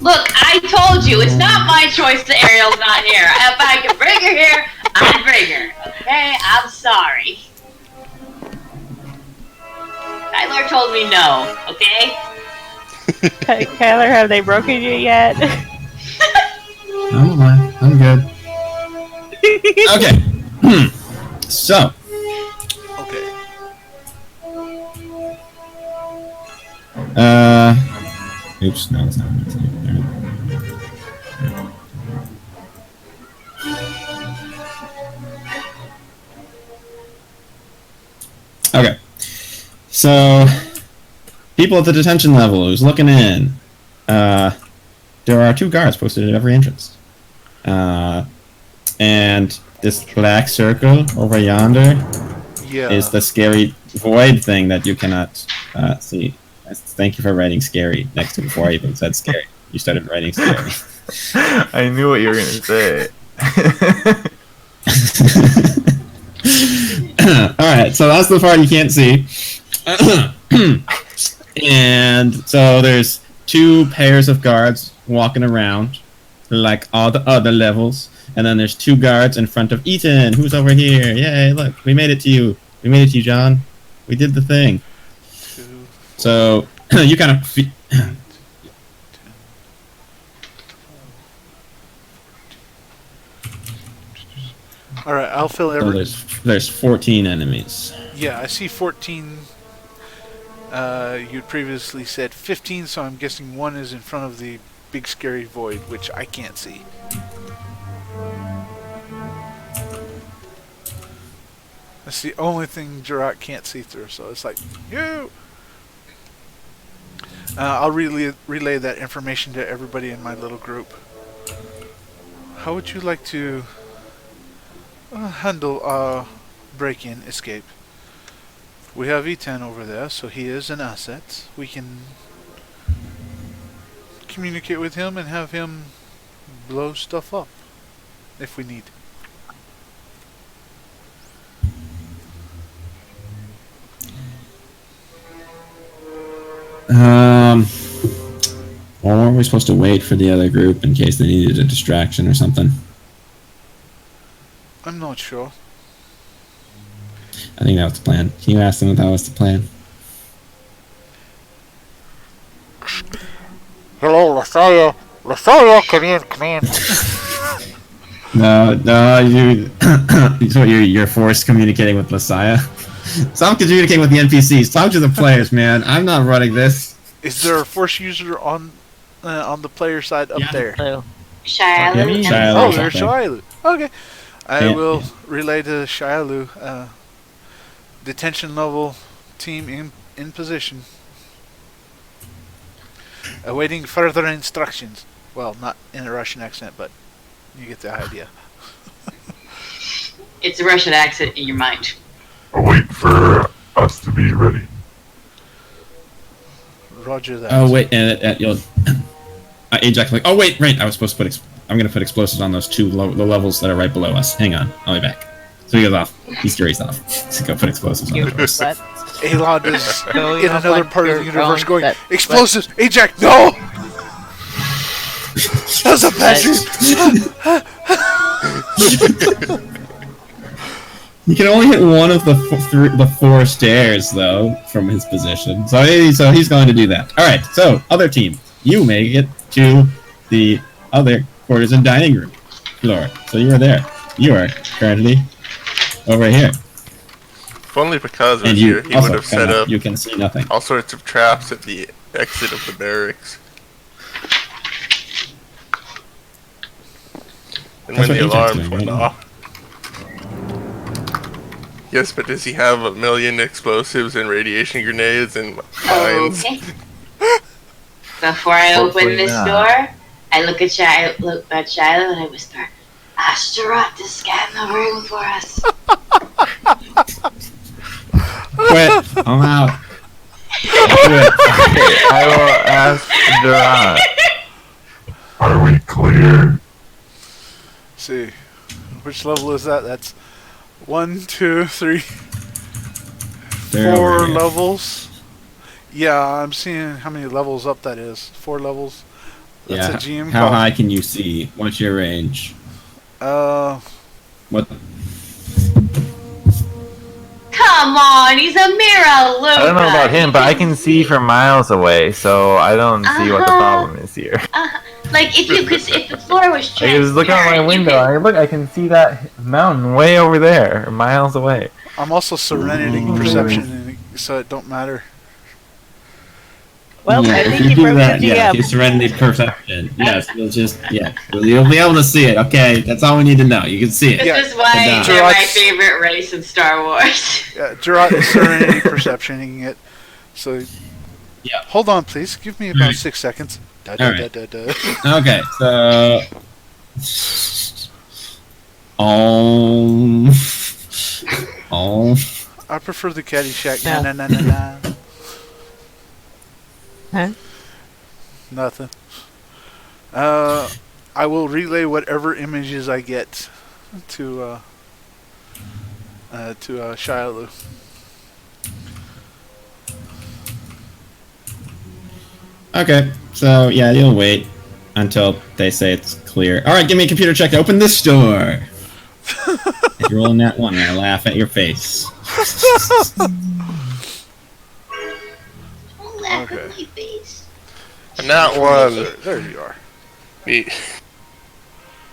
Look, I told you, it's not my choice that Ariel's not here. If I can bring her here, I'd bring her. Okay? I'm sorry. Tyler told me no, okay? Kyler, have they broken you yet? I'm alive. I'm good. Okay. So. Okay. Oops, no, it's not. Okay. So, people at the detention level who's looking in. There are 2 guards posted at every entrance. And this black circle over yonder is the scary void thing that you cannot see. Thank you for writing scary next to before I even said scary. You started writing scary. I knew what you were going to say. Alright, so that's the part you can't see. And so there's 2 pairs of guards walking around, like all the other levels. And then there's 2 guards in front of Etan, who's over here. Yay, look, we made it to you. We made it to you, John. We did the thing. So, you kind of... Alright, I'll fill every... So there's 14 enemies. Yeah, I see 14. You'd previously said 15, so I'm guessing 1 is in front of the big scary void, which I can't see. That's the only thing Jirot can't see through, so it's like, you! I'll relay that information to everybody in my little group. How would you like to handle break-in, escape? We have Etan over there, so he is an asset. We can communicate with him and have him blow stuff up if we need. Or weren't we supposed to wait for the other group in case they needed a distraction or something? I'm not sure. I think that was the plan. Can you ask them if that was the plan? Hello, Lasaya. Lasaya, come in, come in. No, you're forced communicating with Messiah. Stop communicating with the NPCs. Talk to the players, man. I'm not running this. Is there a force user on the player side up there? Shialu. Oh, there's Shialu. Okay. I will relay to Shialu. Detention level team in position. Awaiting further instructions. Well, not in a Russian accent, but you get the idea. It's a Russian accent in your mind. Wait for us to be ready. Roger that. Oh wait, and you'll. Ajak like, oh wait, right. I was supposed to put. I'm gonna put explosives on those the levels that are right below us. Hang on, I'll be back. So he goes off. He's curious off. So go put explosives on those. Elon is in another part of the universe going, explosives! Ajak, no! That's a passive! He can only hit one of the four stairs, though, from his position. So he's going to do that. Alright, so, other team. You make it to the other quarters and dining room floor. So you are there. You are currently over here. If only because and here, he would have set up you can see nothing. all sorts of traps at the exit of the barracks. And when the alarms went off. Yes, but does he have a million explosives and radiation grenades and mines? Okay. Before I open this door, I look at Shiloh and I whisper, Astaroth to scan the room for us. Quit. I'm out. I will ask Duran. Are we clear? See, which level is that? That's 1, 2, 3, 4 levels. Yeah, I'm seeing how many levels up that is. 4 levels. That's a GM How call. high can you see? What's your range? What? Come on, he's a mirror, Luca. I don't know about him, but I can see from miles away, so I don't see what the problem is here. Like if the floor was I transparent. was looking out my window, I can see that mountain way over there, miles away. I'm also Serenity Perception, so it don't matter. Well, yeah, I if think you you do broke that, the yeah, GM. you Serenity Perception. Yes, you'll be able to see it. Okay, that's all we need to know. You can see it. This is why they're my favorite race in Star Wars. Yeah, Gerard is Serenity Perceptioning it. So, yeah. Hold on, please. Give me about 6 seconds. Okay, so. I prefer the Caddyshack. Na. Huh? Nothing. I will relay whatever images I get to Shialu. Okay, so yeah, you'll wait until they say it's clear. All right, give me a computer check to open this door. If you're rolling that one, I laugh at your face. Okay. And that one. There you are. Me.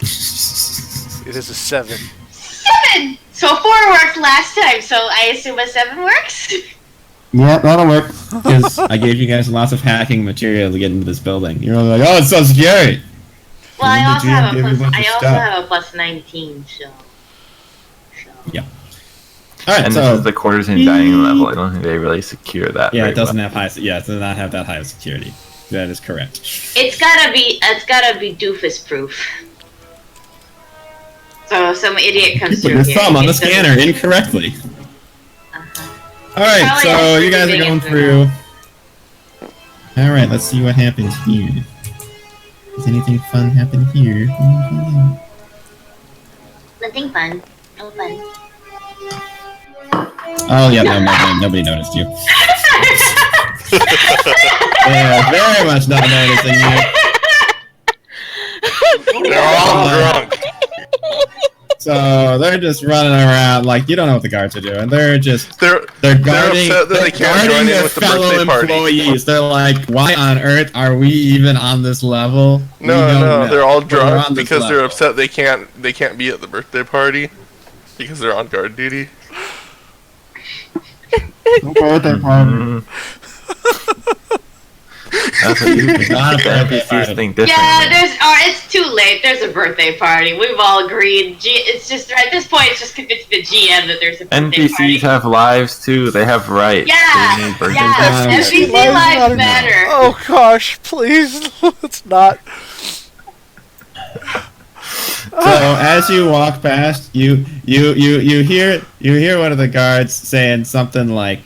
It is a 7. 7! So 4 worked last time, so I assume a 7 works? Yeah, that'll work. Because I gave you guys lots of hacking material to get into this building. You're all like, oh, it's so scary. Well, I also have a plus 19, so. Yeah. Alright, and so this is the quarters and dining level. I don't think they really secure that. Yeah, it doesn't have high. Yeah, it does not have that high of security. That is correct. It's gotta be doofus proof. So some idiot comes Put through your here. thumb on the scanner incorrectly. Alright, so you guys are going through. Alright, let's see what happens here. Does anything fun happen here? Nothing fun. No fun. Oh yeah, no, nobody noticed you. Yeah, very much not noticing you. They're all drunk. So they're just running around like you don't know what the guards are doing. They're guarding, upset that they can't join in their with the fellow birthday party. employees. They're like, why on earth are we even on this level? No, they're all drunk because level. they're upset they can't be at the birthday party because they're on guard duty. Birthday party. That's what you think. Not the NPCs think differently. Yeah, it's too late. There's a birthday party. We've all agreed. It's just at this point, it's just convinced the GM that there's a birthday NPCs party. have lives too. They have rights. Yeah, NPC lives matter. Oh gosh, please, let's not. So as you walk past, you hear one of the guards saying something like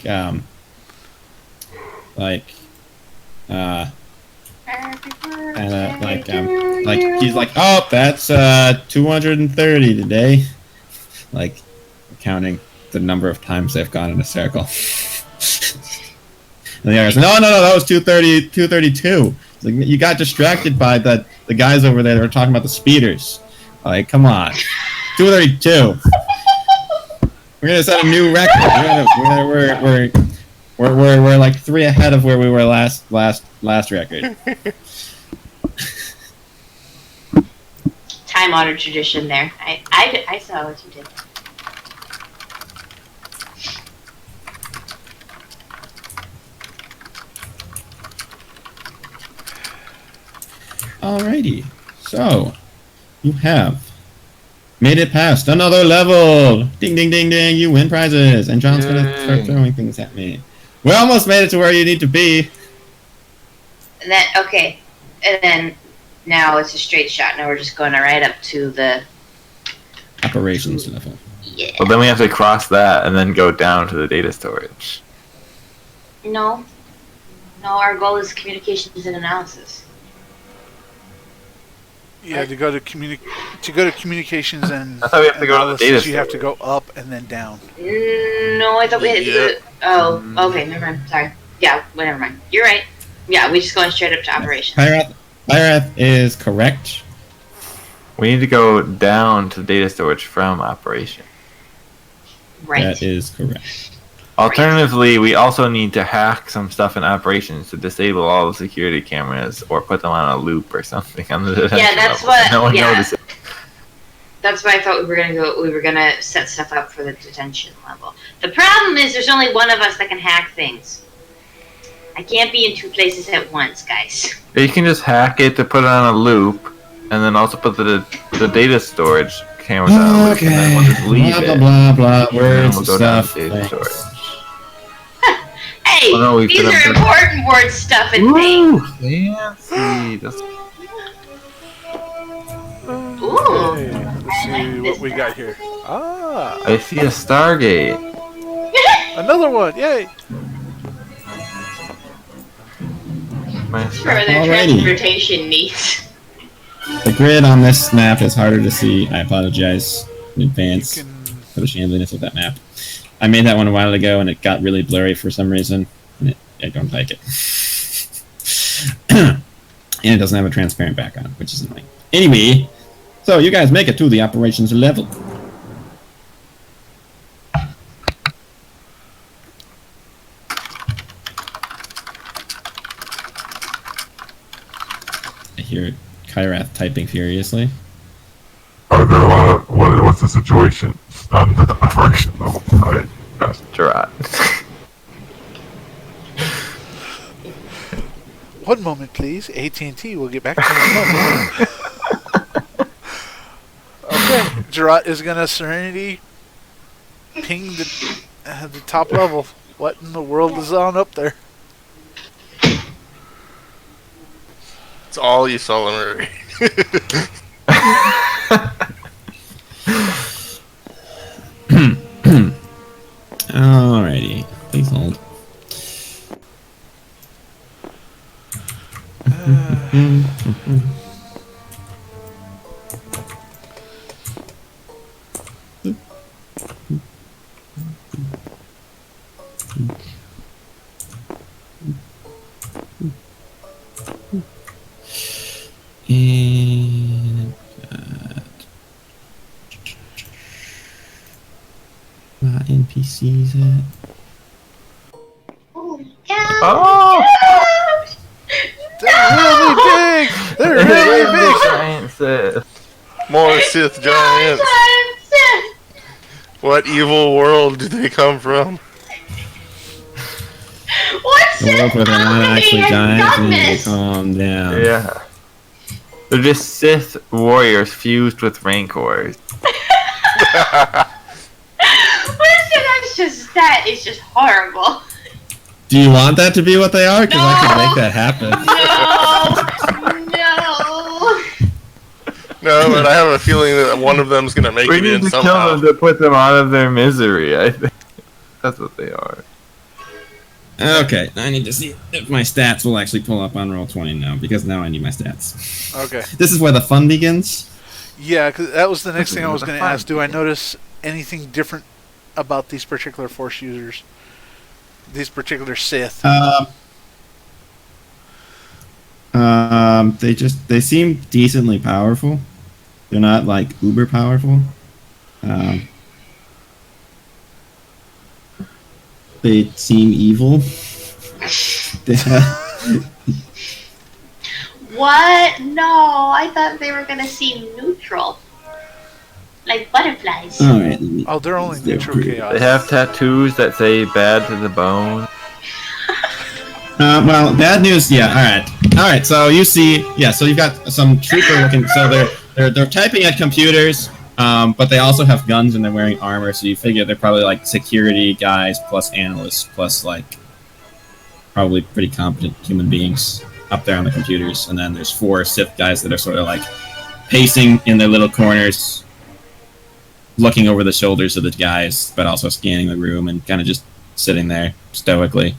he's like, oh, that's 230 today, like counting the number of times they've gone in a circle. And the other goes, no, that was 232. It's like, you got distracted by the guys over there that were talking about the speeders. Like, come on, 232. We're gonna set a new record. We're like 3 ahead of where we were last record. Time-honored tradition there. I saw what you did. Alrighty, so you have made it past another level. Ding, ding, ding, ding! You win prizes, and John's gonna start throwing things at me. We almost made it to where you need to be. And then now it's a straight shot. Now we're just going right up to the operations level. Yeah. Well, then we have to cross that and then go down to the data storage. No, our goal is communications and analysis. Yeah, to go to communications and I thought we have to go to the data you have to go up and then down. No, I thought we had to go. Oh, okay, never mind. Sorry. Yeah, well, never mind. You're right. Yeah, we're just going straight up to operations. Pyrath is correct. We need to go down to data storage from operation. Right. That is correct. Alternatively, we also need to hack some stuff in operations to disable all the security cameras or put them on a loop or something on the detention Yeah, that's level. what. No one Yeah. notices. That's why I thought we were gonna go. We were gonna set stuff up for the detention level. The problem is, there's only one of us that can hack things. I can't be in 2 places at once, guys. You can just hack it to put it on a loop, and then also put the data storage cameras on a loop, and then we'll just leave blah, it. blah, blah, And then words we'll go and down stuff. to data storage. Hey, Oh, no, we've these been are up there. important word stuff and things. Fancy. That's Ooh. Okay, let's see what we got here. Ah, I see a Stargate. another one! Yay! For their Alrighty. transportation needs. The grid on this map is harder to see. I apologize in advance You can- for the shambliness of that map. I made that one a while ago and it got really blurry for some reason. And I don't like it. And it doesn't have a transparent background, which is annoying. Anyway, so you guys make it to the operations level. I hear Kyrath typing furiously. Are there a lot of what's the situation on the operation level? I asked. Gerard. One moment, please. AT&T will get back to you. Okay, Gerard is gonna Serenity ping the top level. What in the world is on up there? It's all you saw in Murray. Alrighty, please hold. sees it. Holy cow! Oh! They're really big! They're really big! Giant Sith. More Sith giants. What evil world did they come from? What's The world where they're not actually giants, and you need to dumbness? calm down. Yeah. They're just Sith warriors fused with Rancors. That is just horrible. Do you want that to be what they are? Because I can make that happen. No. No, but I have a feeling that one of them's gonna make We it need in to somehow. kill them to put them out of their misery, I think. That's what they are. Okay, I need to see if my stats will actually pull up on Roll20 now, because now I need my stats. Okay. This is where the fun begins? Yeah, because that was the next thing I was going to Fine. ask. Do I notice anything different about these particular Force users? These particular Sith? They seem decently powerful. They're not, like, uber powerful. They seem evil. What? No, I thought they were gonna seem neutral. Like butterflies. Alright. Oh, they're only neutral chaos. They have tattoos that say bad to the bone. Well, bad news. Yeah. All right. So you see, so you've got some trooper looking. So they're typing at computers, but they also have guns and they're wearing armor. So you figure they're probably like security guys plus analysts plus like probably pretty competent human beings up there on the computers. And then there's 4 Sith guys that are sort of like pacing in their little corners, looking over the shoulders of the guys, but also scanning the room and kind of just sitting there stoically.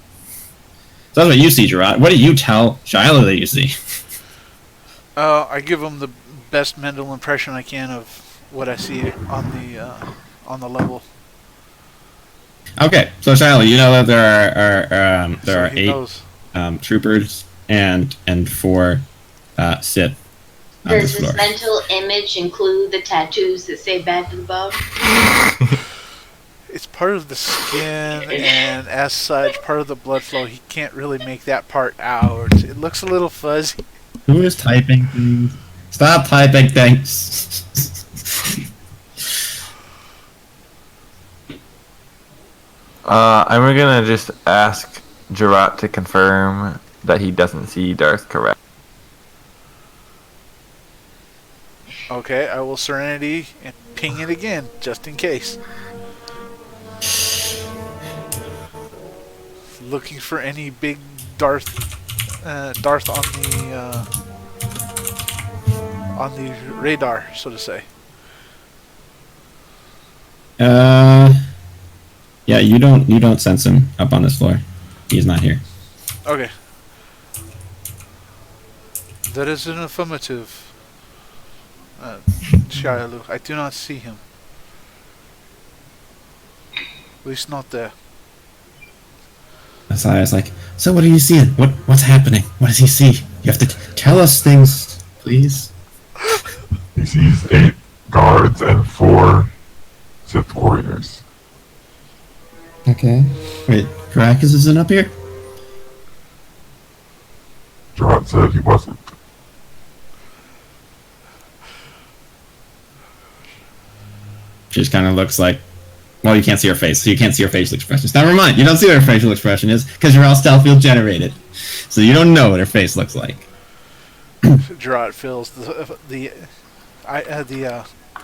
So that's what you see, Gerard. What do you tell Shiloh that you see? I give them the best mental impression I can of what I see on the level. Okay, so Shiloh, you know that there are he 8 knows. troopers and 4 Sith on Does this this floor. mental image include the tattoos that say bad to the bone? It's part of the skin, and as such, part of the blood flow. He can't really make that part out. It looks a little fuzzy. Who is typing things? Stop typing things. I'm gonna just ask Gerard to confirm that he doesn't see Darth correct. Okay, I will Serenity and ping it again, just in case. Looking for any big Darth on the radar, so to say. Yeah, you don't sense him up on this floor. He's not here. Okay. That is an affirmative. Shiloh, I do not see him. At least not there. Messiah's like, so what are you seeing? What's happening? What does he see? You have to tell us things, please. He sees 8 guards and 4 Sith warriors. Okay. Wait, Caracas isn't up here? Gerard said he wasn't. She just kind of looks like, well, you can't see her face, so you can't see her facial expressions. Never mind, you don't see what her facial expression is, because you're all stealth field generated. So you don't know what her face looks like. Gerard feels the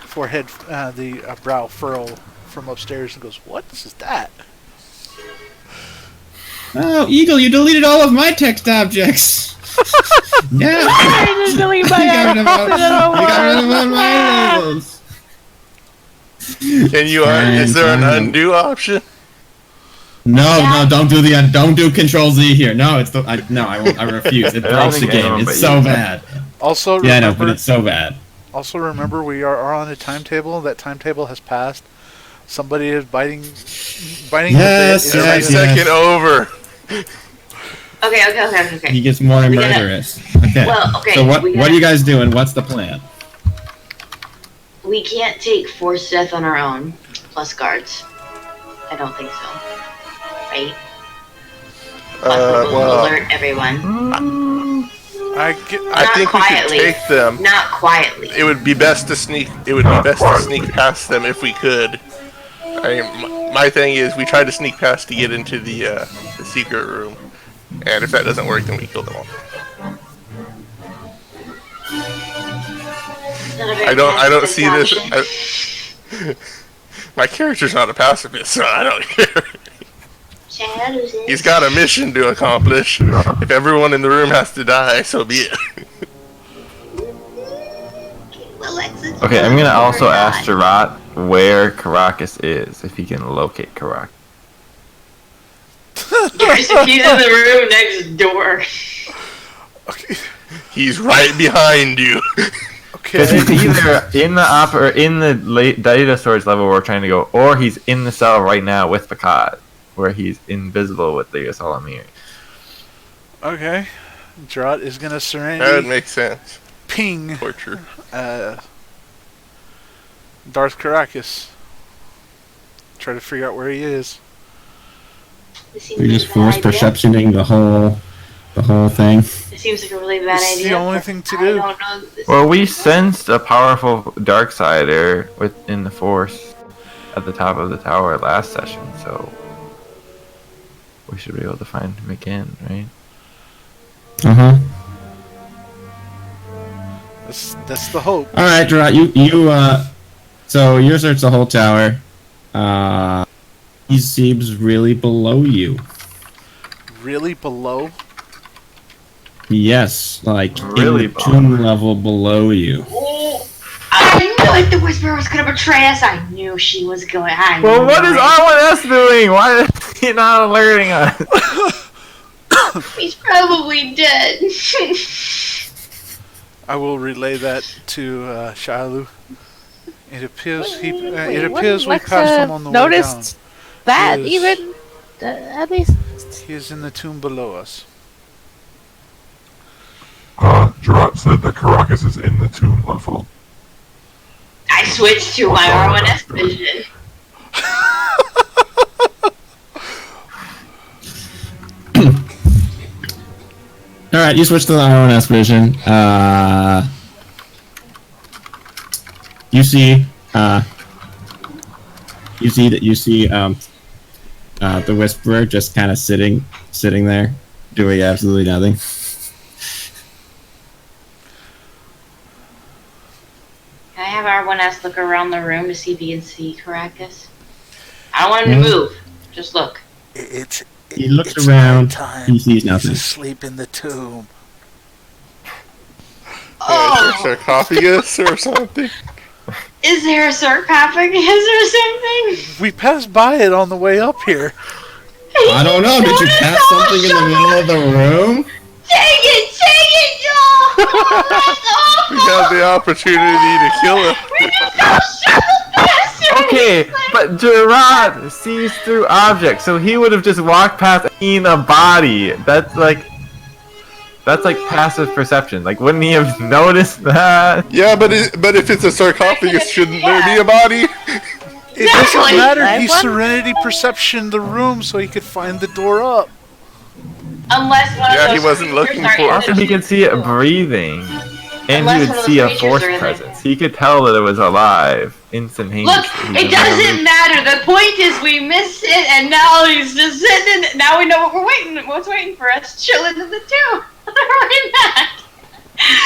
forehead, the brow furrow from upstairs and goes, "What is that?" Oh, Eagle, you deleted all of my text objects! Yeah! I just delete my You got rid of all my labels! Can you? Is there an undo option? No, don't do Control Z here. No, I refuse. It breaks the game. It's so bad. Also, Yeah, I know, but it's so bad. Also, remember we are on a timetable. That timetable has passed. Somebody is biting Yes, the bit. Every second over. Okay. He gets more murderous. Okay. Well, okay, So what we are you guys doing? What's the plan? We can't take 4 Sith on our own, plus guards. I don't think so. Right? Well, alert everyone. I think quietly. we could take them. Not quietly. It would be best to sneak. It would be best to sneak past them if we could. My thing is, we try to sneak past to get into the secret room, and if that doesn't work, then we kill them all. I don't see this. My character's not a pacifist, so I don't care. He's got a mission to accomplish. If everyone in the room has to die, so be it. Okay, I'm gonna also ask Gerard where Caracas is, if he can locate Caracas. He's in the room next door. Okay. He's right behind you. Because he's either in the data storage level we're trying to go, or he's in the cell right now with Pachez, where he's invisible with the assault on me. Okay. Gerard is gonna surrender. That would make sense. Ping. Torture. Darth Caracas. Try to figure out where he is. We're just force perceptioning the whole thing. It seems like a really bad idea. It's the only thing to do. I don't know. Well, we sensed a powerful Darksider within the Force at the top of the tower last session, so we should be able to find him again, right? Uh-huh. That's the hope. Alright, Gerard, so you search the whole tower. He seems really below you. Really below? Yes, like really in the tomb level below you. Oh, I knew it! The Whisperer was gonna betray us! I knew she was going. Well, what is R1S doing? Why is he not alerting us? He's probably dead. I will relay that to Shialu. It appears we Lexa passed him on the way down. noticed that even at least He is in the tomb below us. Gerard said that Caracas is in the tomb level. I switched to my R1S vision. Alright, you switch to the R1S vision. You see the Whisperer just kind of sitting there, doing absolutely nothing. Can I have R1S look around the room to see if he can see Caracas? I don't want him to move. Just look. He looks around. He sees nothing. He's asleep in the tomb. Oh! Is there sarcophagus or something? Is there a sarcophagus or something? We passed by it on the way up here. I don't know. Did you pass something in the middle of the room? Take it, Joel! We had the opportunity to kill him. We just got shot the bastard! Okay, but Gerard sees through objects, so he would have just walked past in a body. That's like passive perception. Like, wouldn't he have noticed that? Yeah, but if it's a sarcophagus, shouldn't there be a body? It doesn't matter. He serenity perceptioned the room so he could find the door up. Unless one of those he wasn't looking creatures for are Also, he could see it breathing, and Unless he one would of see those a force creatures are in presence. He could tell that it was alive instantaneously. Look, it doesn't matter. The point is we missed it, and now he's just sitting. Now we know what's waiting for us, chilling in the tomb. Right back.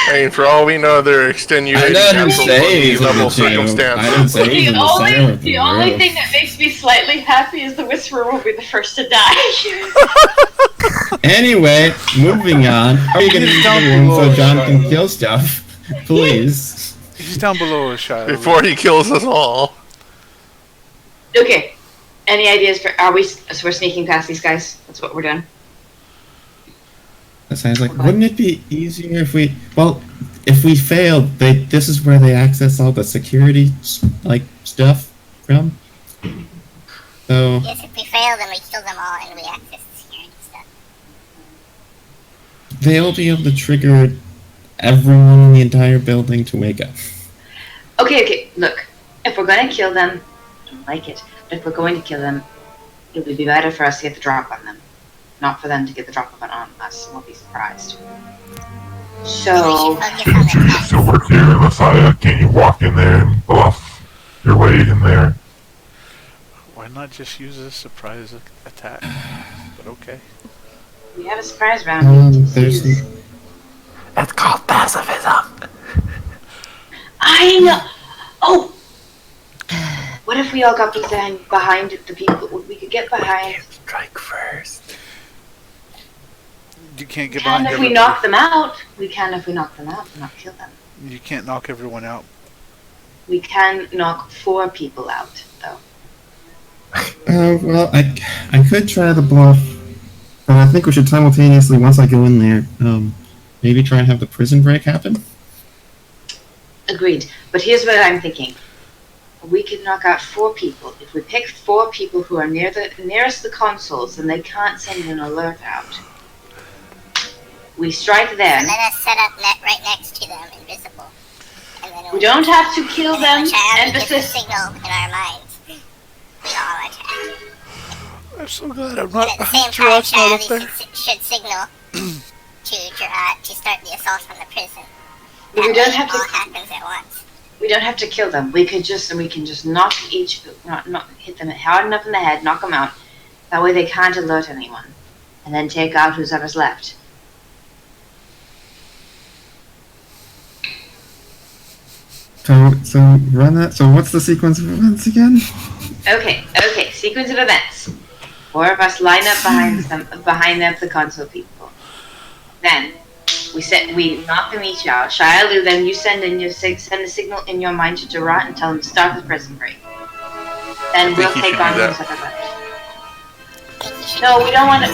I mean, for all we know, there are extenuating level circumstances. I didn't say he's in the center of The only thing that makes me slightly happy is the Whisperer will be the first to die. Anyway, moving on. How are you going to use the room so John can kill stuff? Please. He's down below us, Shialu. Before he kills us all. Okay. Any ideas for? So we're sneaking past these guys. That's what we're doing. That sounds like. Wouldn't it be easier if we? Well, if we failed, this is where they access all the security stuff from. So. Yes, if we fail, then we kill them all and we access the security stuff. They'll be able to trigger everyone in the entire building to wake up. Okay. Look, if we're gonna kill them, I don't like it. But if we're going to kill them, It would be better for us to get the drop on them, not for them to get the drop on us. We'll be surprised. So. Can't you just still work here in Messiah? Can't you walk in there and bluff your way in there? Why not just use a surprise attack? But okay. We have a surprise round. It's called pacifism. I know. Oh. What if we all got behind the people? We could get behind. Strike first. You can't get Can behind if everybody. we knock them out. We can if we knock them out, but not kill them. You can't knock everyone out. We can knock 4 people out, though. Well, I could try the bluff, but I think we should simultaneously, once I go in there, maybe try and have the prison break happen. Agreed. But here's what I'm thinking. We could knock out 4 people. If we pick 4 people who are nearest the consoles, then they can't send an alert out. We strike there. And let us set up right next to them, invisible. And then we don't have to kill them. Emphasis. Signal in our minds. We all attack. I'm so glad I'm not. And at the same time, Shadi should signal to Jurat to start the assault on the prison. We don't have to. All happens at once. We don't have to kill them. We can just knock hit them hard enough in the head, knock them out. That way they can't alert anyone, and then take out whoever's left. So run that. So what's the sequence of events again? Okay. Sequence of events. 4 of us line up behind the console people. Then we knock them each out. Shialu, then you send a signal in your mind to Jurat and tell him to start the prison break. Then we'll take on who's left. No, we don't want to.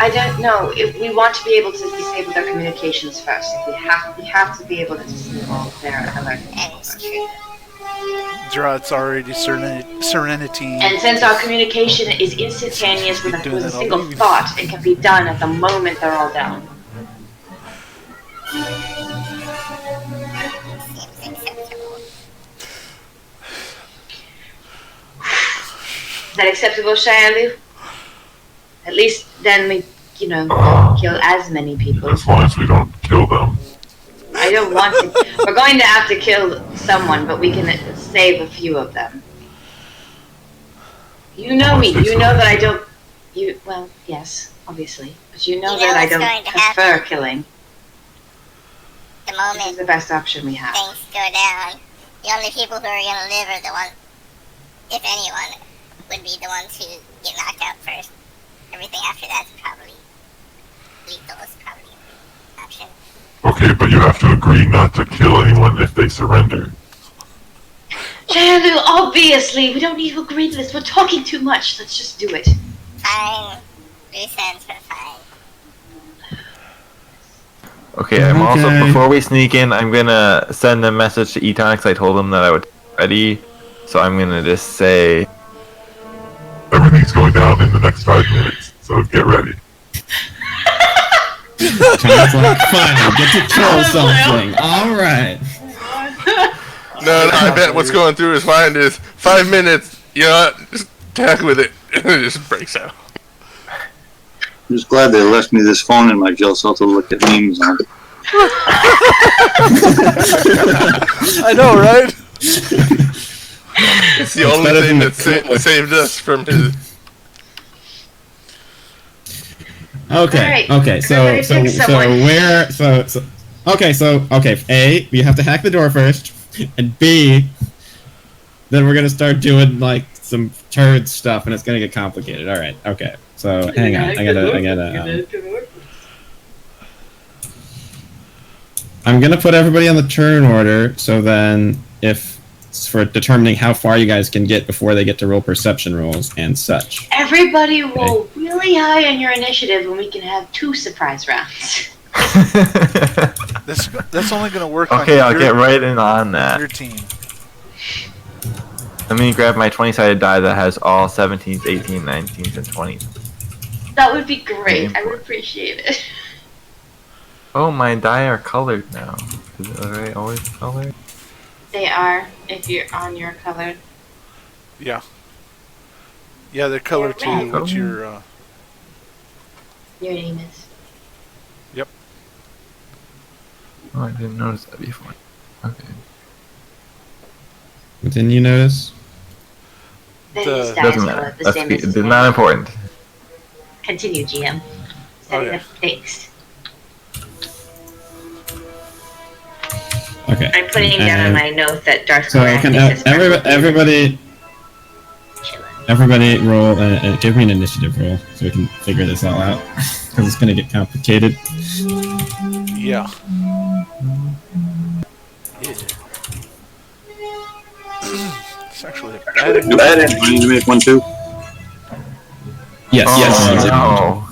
I don't know. If we want to be able to disable their communications first. We have to be able to disable their alert. Jurat's already Serenity. And since our communication is instantaneous with a single thought, it can be done at the moment they're all down. Is that acceptable, Shialu? At least then we, kill as many people. As long as we don't kill them. I don't want to. We're going to have to kill someone, but we can save a few of them. You know me. You know that I don't. Well, yes, obviously, but you know that I don't prefer killing. The moment this is the best option we have. Things go down, the only people who are going to live are the ones, if anyone, would be the ones who get knocked out first. Everything after that's probably lethal. Is probably an option. Okay, but you have to agree not to kill anyone if they surrender. Shialu, obviously, we don't need to agree to this. We're talking too much. Let's just do it. Fine. 3 cents for fine. Okay, I'm also, before we sneak in, I'm gonna send a message to Etan because I told him that I would be ready. So I'm gonna just say... Everything's going down in the next 5 minutes, so get ready. Sounds like fun. I get to kill something. Alright. No, I bet what's going through his mind is 5 minutes, just attack with it. And it just breaks out. I'm just glad they left me this phone in my jail cell to look at memes on. I know, right? It's the only thing that saved us from his... Okay, right. okay, so A, we have to hack the door first, and B, then we're gonna start doing, like, some turd stuff, and it's gonna get complicated. Alright, okay, so, hang on, I gotta, I'm gonna put everybody on the turn order, so then, if, for determining how far you guys can get before they get to roll perception rolls and such. Everybody roll really high on your initiative and we can have 2 surprise rounds. That's only going to work Okay, on I'll get right in on that. your team. Let me grab my 20-sided die that has all 17s, 18s, 19s, and 20s. That would be great. I would appreciate it. Oh, my die are colored now. Are they always colored? They are, if you're on your color. Yeah. Yeah, they're color They're red. too. What's your Your name is. Yep. Oh, I didn't notice that before. Okay. What didn't you notice? The Doesn't matter. It's not important. Continue, GM. Setting the pace. Okay. I'm putting down on my note that Darth So Vader can is everybody roll and give me an initiative roll so we can figure this all out because it's gonna get complicated. Yeah. It's actually a bad idea. Do I need to make one too? Yes. No.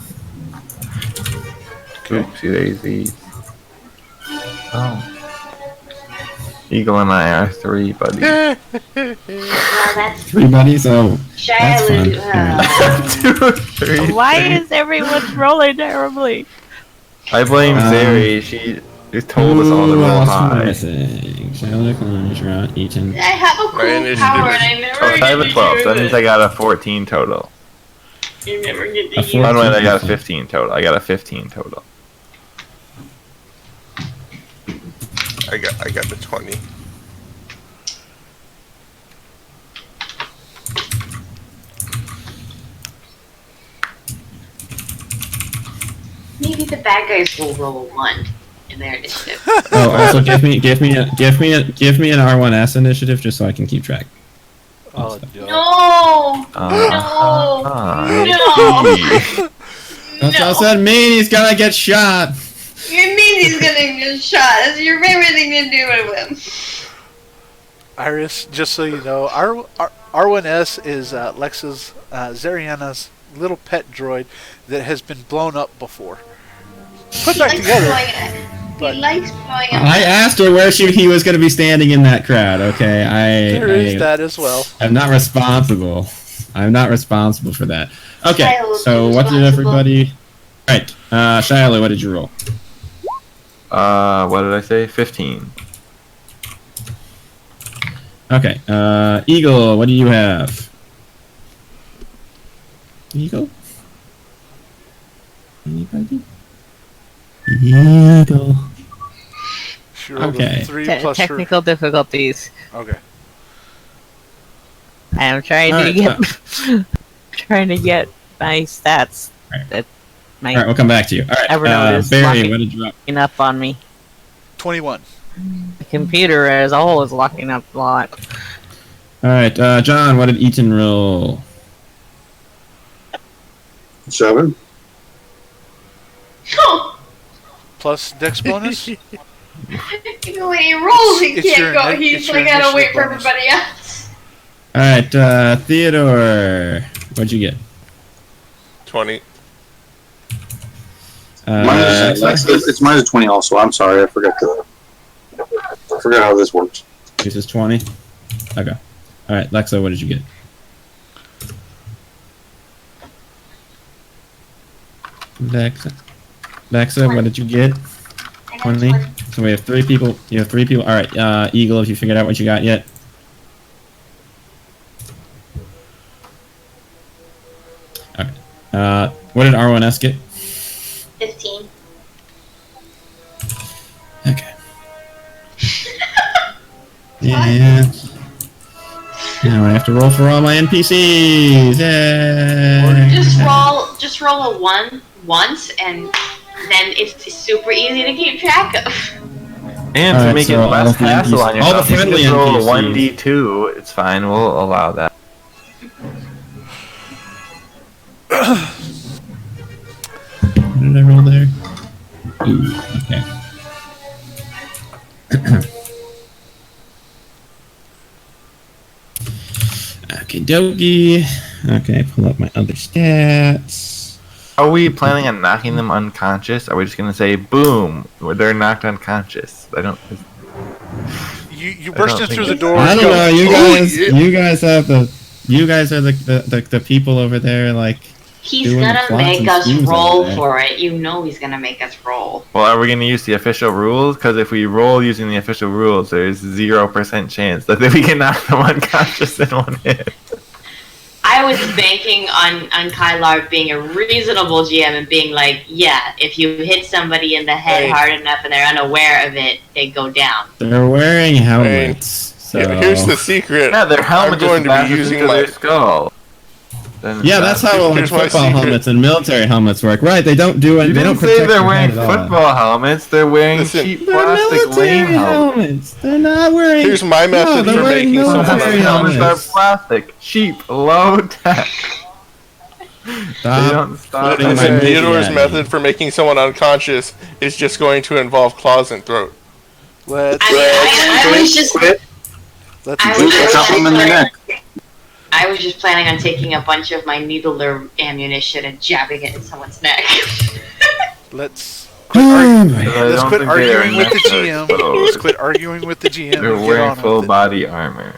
Oopsie daisies. Oh. Eagle and I are 3 buddies. Well, that's 3 buddies? Oh, that's fun. 2, 3. Why is everyone rolling terribly? I blame Zeri. She told us all to roll high. Charlotte, Etan. I have a cool power and I never I have a 12, so that means I got a 14 total. You never get to A use 14. Oh, no, I got a 15 total. I got a 15 total. I got the 20. Maybe the bad guys will roll a 1 in their initiative. Oh, also give me an R1S initiative just so I can keep track. Oh, No! No! That's also mean he's gonna get shot. You mean he's gonna get shot? That's your favorite thing to do with him. Iris, just so you know, R1S is Lexa's, Zeriana's little pet droid that has been blown up before. Put back together. He likes blowing up. I asked her where he was going to be standing in that crowd. Okay, There is that as well. I'm not responsible. I'm not responsible for that. Okay, Shiloh so is what did responsible. everybody? All right, Shiloh, what did you roll? What did I say? 15. Okay, Eagle, what do you have? Eagle? Anybody? Eagle. Sure, Okay. 3 plus Technical difficulties. Okay. I am trying All to right, get trying to get my stats. Right. That my All right, we'll come back to you. All right, Evernote is Barry, what did you roll? locking up on me. 21. The computer as a whole is locking up a lot. All right, John, what did Etan roll? 7. Plus dex bonus? Even when he rolls, he It's your can't go. ini- He's it's your like, gotta wait initiative for bonus. everybody else. All right, Theodore, what'd you get? 20. It's minus 20 also. I'm sorry, I forgot how this works. This is 20. Okay. All right, Lexa, what did you get? Lexa, what did you get? I got 20. So we have 3 people. You have 3 people. All right, Eagle, have you figured out what you got yet? Okay. What did R1S get? 15. Okay. Yeah. Now I have to roll for all my NPCs. Yay! Just roll a 1 once, and then it's super easy to keep track of. And Alright, to make so it all less of the hassle on NPCs all the yourself, you can friendly just roll a NPCs. 1d2. It's fine. We'll allow that. What did I roll there? Ooh, okay. Okay, dokie. Okay, pull up my other stats. Are we planning on knocking them unconscious? Are we just gonna say, boom, they're knocked unconscious? I don't. You burst in think through the it's- door. I and don't go, know. "Oh, You guys have the. You guys are the people over there, like. He's Doing the gonna plots make and us schemes roll over there. for it. You know he's gonna make us roll. Well, are we gonna use the official rules? Because if we roll using the official rules, there's 0% chance that we can knock them unconscious in one hit. I was banking on Kylar being a reasonable GM and being like, yeah, if you hit somebody in the head hard enough and they're unaware of it, they go down. They're wearing helmets. So Yeah, here's the secret. Yeah, their helmet I'm going just to be using into my their skull. Yeah, that's how here's my football secret. helmets and military helmets work. Right? They don't do it. You They don't didn't say protect they're your wearing head at all. football helmets. They're wearing Listen, cheap They're plastic military lame helmets. helmets. They're not wearing. Here's my method they're for wearing making someone military Helmets unconscious. are plastic, cheap, low tech. Stop don't stop. putting my Listen, movie Theodore's at me. method for making someone unconscious is just going to involve claws and throat. Let's I was just let's I do was this. Chop him in the neck. I was just planning on taking a bunch of my needler ammunition and jabbing it in someone's neck. Let's Oh, my. let's don't quit think they are arguing with the necessary GM. clothes. Let's quit arguing with the GM. They're and get wearing on full with it. body armor.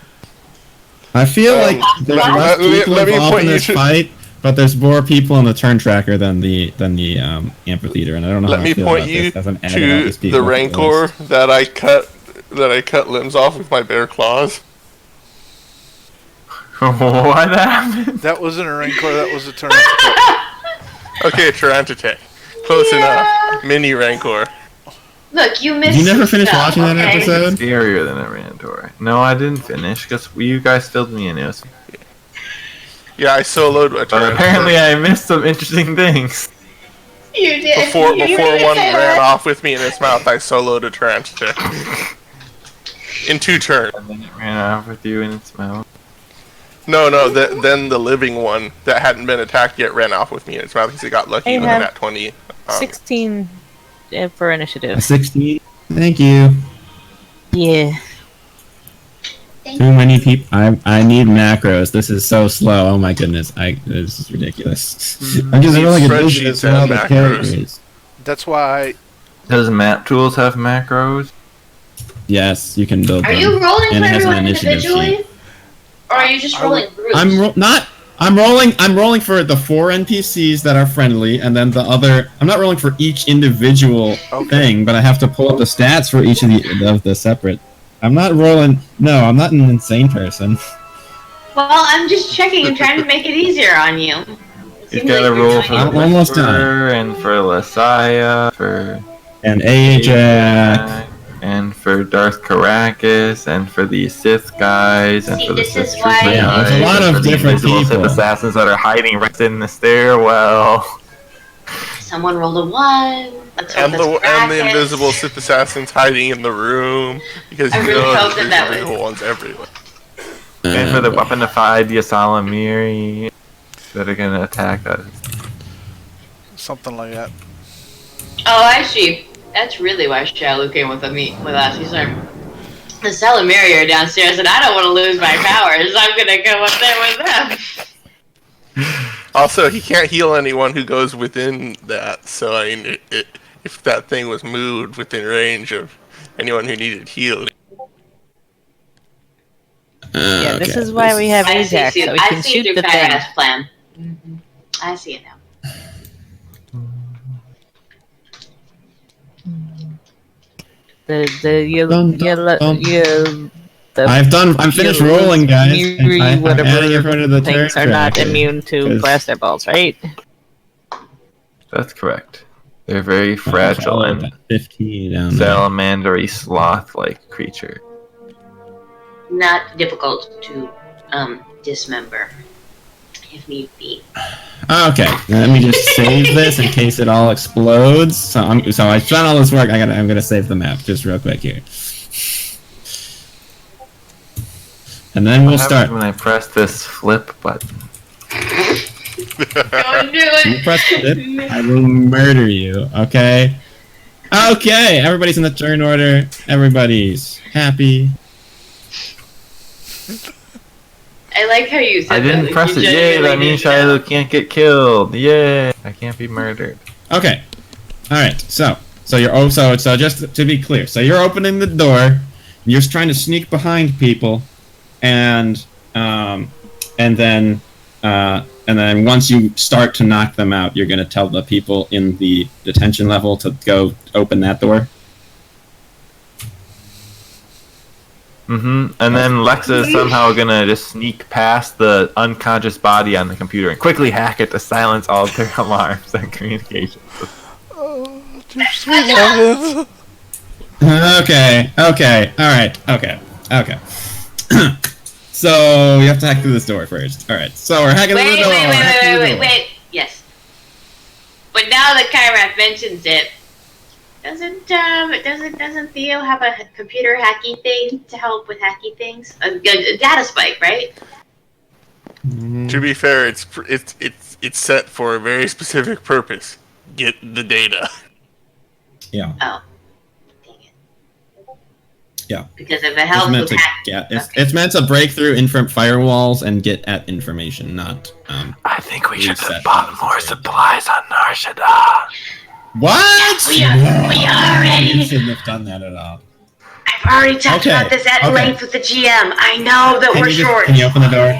I feel like there's less people let me involved point in you this to- fight, but there's more people on the turn tracker than the amphitheater, and I don't know Let how me I feel point about you this as I'm adding all to these people the to Rancor list. that I cut limbs off with my bare claws. What happened? That wasn't a Rancor. That was a Tarentatek. Okay, Tarentatek. Close enough. Mini Rancor. Look, you missed. Did you never some finish stuff, watching that okay? episode? Scarier than a Rantor. No, I didn't finish because you guys filled me in. It was, Yeah, I soloed a but Tarentatek. apparently I missed some interesting things. You did. Before You one did say ran that. off with me in its mouth, I soloed a Tarentatek. In 2 turns. And then it ran off with you in its mouth. No, then the living one that hadn't been attacked yet ran off with me in its mouth because it got lucky Hey, with man. that 20. 16 for A initiative. 16. Thank you. Yeah. Too many people. I need macros. This is so slow. Oh my goodness. This is ridiculous. I'm just Need rolling a spreadsheets digits for all and the macros. characters. That's why Does map tools have macros? Yes, you can build Are them. you rolling And for it has an everyone initiative individually, sheet. or are you just rolling groups? I'm rolling for the 4 NPCs that are friendly, and then the other. I'm not rolling for each individual thing, but I have to pull up the stats for each of the separate. I'm not rolling. No, I'm not an insane person. Well, I'm just checking and trying to make it easier on you. You've Seems got to like roll you're for doing I'm almost done. Whisperer and for Lesaya, for And Ajak. and for Darth Caracas, and for the Sith guys, and See, for the this Sith is Trooper why- Yeah, there's a guys, lot and of for the different invisible Sith people. assassins that are hiding right in the stairwell. Someone rolled a 1. Let's hope And that's the brackets. invisible Sith assassins hiding in the room because I you really know hope there's that was- invisible ones everywhere. And for the weaponified Yasalamiri that are gonna attack us. something like that. Oh, I see. That's really why Shalu came with us. He's like, the Salamiri are downstairs, and I don't want to lose my powers. I'm gonna go up there with them. Also, he can't heal anyone who goes within that. So I mean, if that thing was moved within range of anyone who needed healing. Yeah, this is why we have I see, Ajak, so we I can see shoot through the thing. Kyra's plan. I see it now. I'm finished rolling, guys. Yuri, I'm whatever adding everyone to the things turn are not tracker, immune to 'cause- blaster balls, right? That's correct. They're very fragile and 15 down there. salamandery sloth-like creature. Not difficult to dismember, if need be. Okay, let me just save this in case it all explodes. So I've done all this work. I'm gonna save the map just real quick here, and then we'll What start. happens when I press this flip button? Don't do You it! press it, I will murder you. Okay. Okay, everybody's in the turn order. Everybody's happy. I like how you said I didn't that. press You it. Yay, genuinely that means didn't know. Shiloh can't get killed. Yay, I can't be murdered. Okay. All right. So you're so just to be clear. So you're opening the door. You're just trying to sneak behind people, and then once you start to knock them out, you're gonna tell the people in the detention level to go open that door. And then Lexa is somehow gonna just sneak past the unconscious body on the computer and quickly hack it to silence all their alarms and communications. Oh, dear sweet heavens. Okay, alright, okay. So, we have to hack through this door first. Alright, so we're hacking through the door. Wait. Yes. But now that Kyrath mentions it, doesn't Theo have a computer hacky thing to help with hacky things? A data spike, right? To be fair, it's set for a very specific purpose. Get the data. Yeah. Oh. Dang it. Yeah. Because if it helps with hacking. It's meant to break through firewalls and get at information, not I think we should have bought more supplies on Narshada. What? We already. You shouldn't have done that at all. I've already talked about this at length with the GM. I know that we're short. Can you open the door?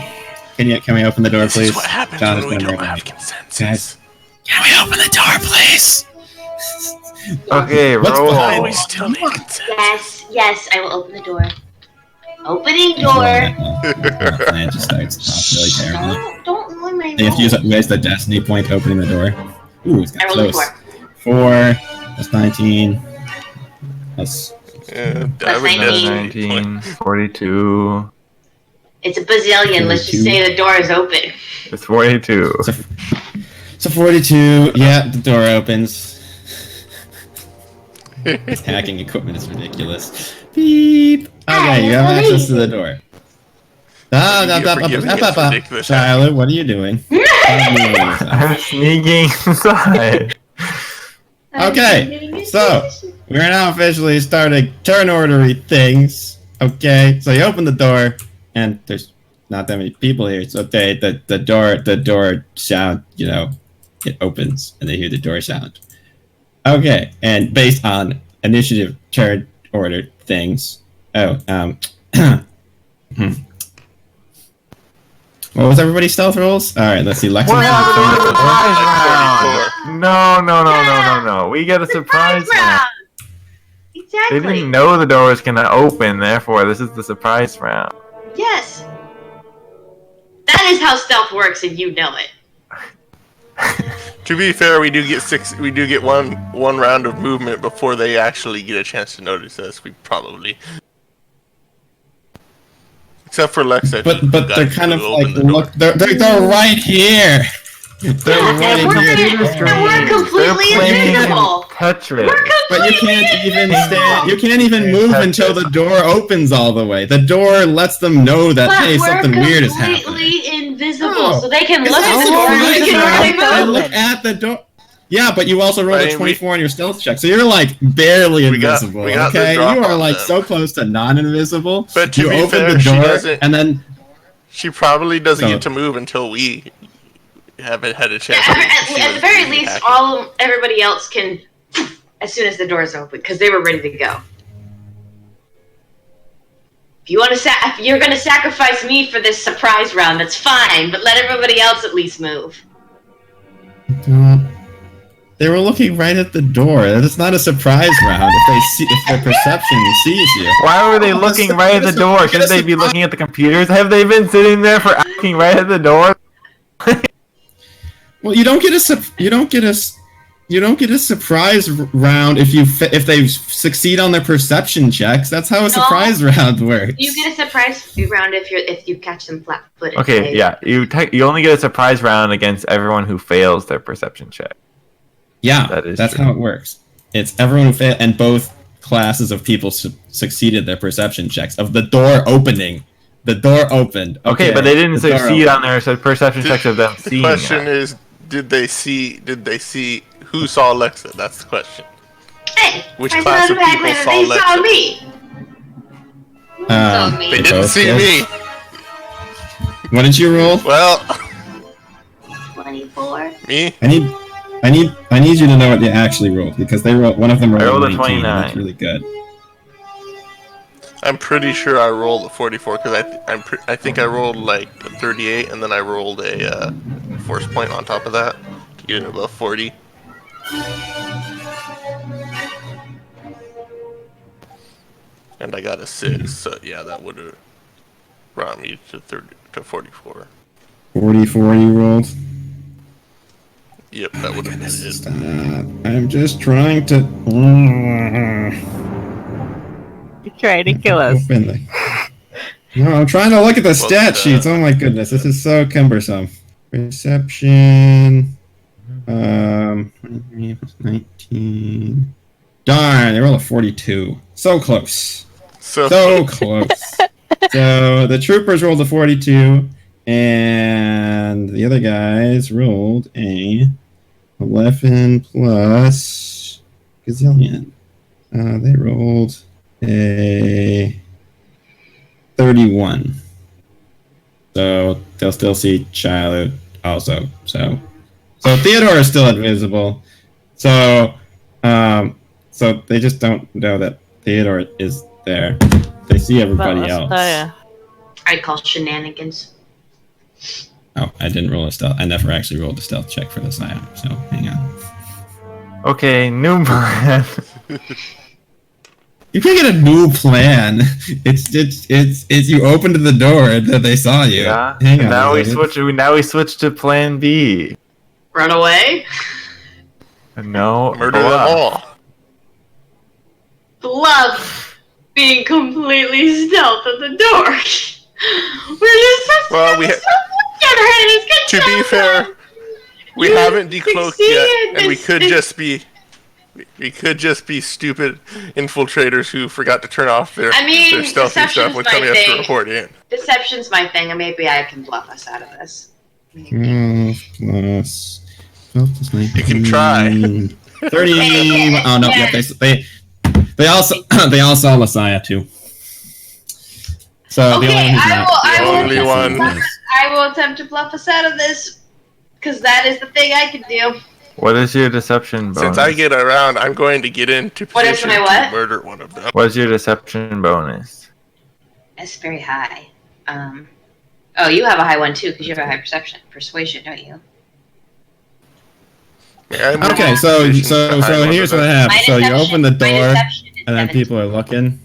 Can we open the door, please? This is what happens when we don't have consensus. Guys, can we open the door, please? Okay, roll. We still need consensus. Yes, I will open the door. Opening door. Plan just starts really terrible. Don't ruin my You have to use the destiny point opening the door. Ooh, it's got I rolled close. a 4. That's 19. That's... Plus 19. 42. It's a bazillion. Let's just say the door is open. It's 42. So 42. Yeah, the door opens. This hacking equipment is ridiculous. Beep. Okay, you have access to the door. Charlotte, what are you doing? I'm sneaking inside. Okay, so we're now officially starting turn ordery things. Okay, so you open the door, and there's not that many people here. It's okay. The door sound, it opens, and they hear the door sound. Okay, and based on initiative turn order things. Oh, what was everybody's stealth rolls? All right, let's see. Lexa. No. We get a surprise round. Exactly. They didn't know the door was gonna open, therefore this is the surprise round. Yes. That is how stealth works, and you know it. To be fair, we do get one round of movement before they actually get a chance to notice us. We probably, except for Lexa. But they're kind of like, look, they're right here. They're right here. And we're completely invisible. Tetris. But you can't even stand. You can't even move until the door opens all the way. The door lets them know that something weird is happening. We're completely invisible, so they can look at the door and they can really move. Look at the door. Yeah, but you also rolled a 24 on your stealth check, so you're like barely invisible. Okay, you are like so close to non-invisible. But to you be open fair, the door, and then she probably doesn't get to move until we haven't had a chance. At the very least, everybody else can as soon as the doors open because they were ready to go. If you're going to sacrifice me for this surprise round, that's fine. But let everybody else at least move. They were looking right at the door. It's not a surprise round if their perception sees you. Why were they looking right at the door? Shouldn't they be looking at the computers? Have they been sitting there for looking right at the door? Well, you don't get a surprise round if they succeed on their perception checks. That's how a surprise round works. You get a surprise round if you catch them flat-footed. Okay, yeah, you only get a surprise round against everyone who fails their perception check. Yeah, that's how it works. It's everyone who failed, and both classes of people succeeded their perception checks of the door opening. The door opened. Okay, but they didn't succeed on their perception checks of them seeing. The question is, did they see who saw Lexa? That's the question. Hey, which class of people saw Lexa? Saw me. They didn't see me. What did you roll? Well, 24. Me? I need you to know what you actually rolled because one of them rolled a 29. That's really good. I'm pretty sure I rolled a 44 because I think I rolled like a 38 and then I rolled a force point on top of that to get it above 40. And I got a 6, so yeah, that would have brought me to 44. 44 you rolled? Yep, that would have been it. Stop. I'm just trying to... You're trying to kill us. No, I'm trying to look at the stat sheets. Oh my goodness, this is so cumbersome. Perception... 19... Darn, they rolled a 42. So close. So close. So the troopers rolled a 42, and the other guys rolled a 11 plus gazillion. They rolled a 31. So they'll still see Shiloh also. So Theodore is still invisible. So they just don't know that Theodore is there. They see everybody else. I'd call shenanigans. Oh, I didn't roll a stealth. I never actually rolled a stealth check for this item, so hang on. Okay, new plan. You can't get a new plan. It's you opened the door and then they saw you. Yeah. Hang on. Now we switch to plan B. Run away? No. Murder them all. Bluff. Being completely stealth at the door. We're just to be fair, we haven't decloaked yet, and we could just be stupid infiltrators who forgot to turn off their stealthy stuff when coming up to report in. Deception's my thing, and maybe I can bluff us out of this. Plus 12 plus 19. You can try. 30. Oh no! Yep, they all saw Messiah too. So okay, I will attempt to bluff us out of this, because that is the thing I can do. What is your deception bonus? Since I get around, I'm going to get into position to murder one of them. What is your deception bonus? It's very high. Oh, you have a high one too, because you have a high persuasion, don't you? Yeah, okay, so here's what happens. So you open the door, and then people are looking,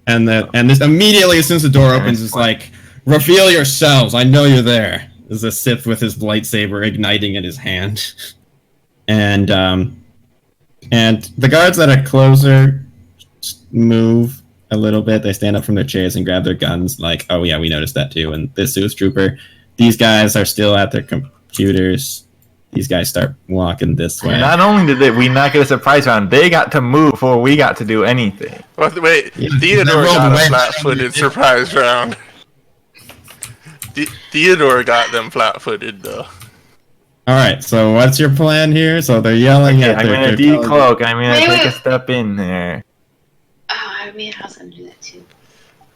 and this immediately, as soon as the door opens, it's like, reveal yourselves. I know you're there. There's a Sith with his lightsaber igniting in his hand, and the guards that are closer move a little bit. They stand up from their chairs and grab their guns, like, oh yeah, we noticed that too. And this Sith trooper, these guys are still at their computers. These guys start walking this way. Not only did we not get a surprise round, they got to move before we got to do anything. Well, wait, Theodore got a flat-footed surprise round. Theodore got them flat-footed, though. Alright, so what's your plan here? So they're yelling at their... I'm going to decloak. I'm going to take a step in there. Oh, I mean, I was going to do that too.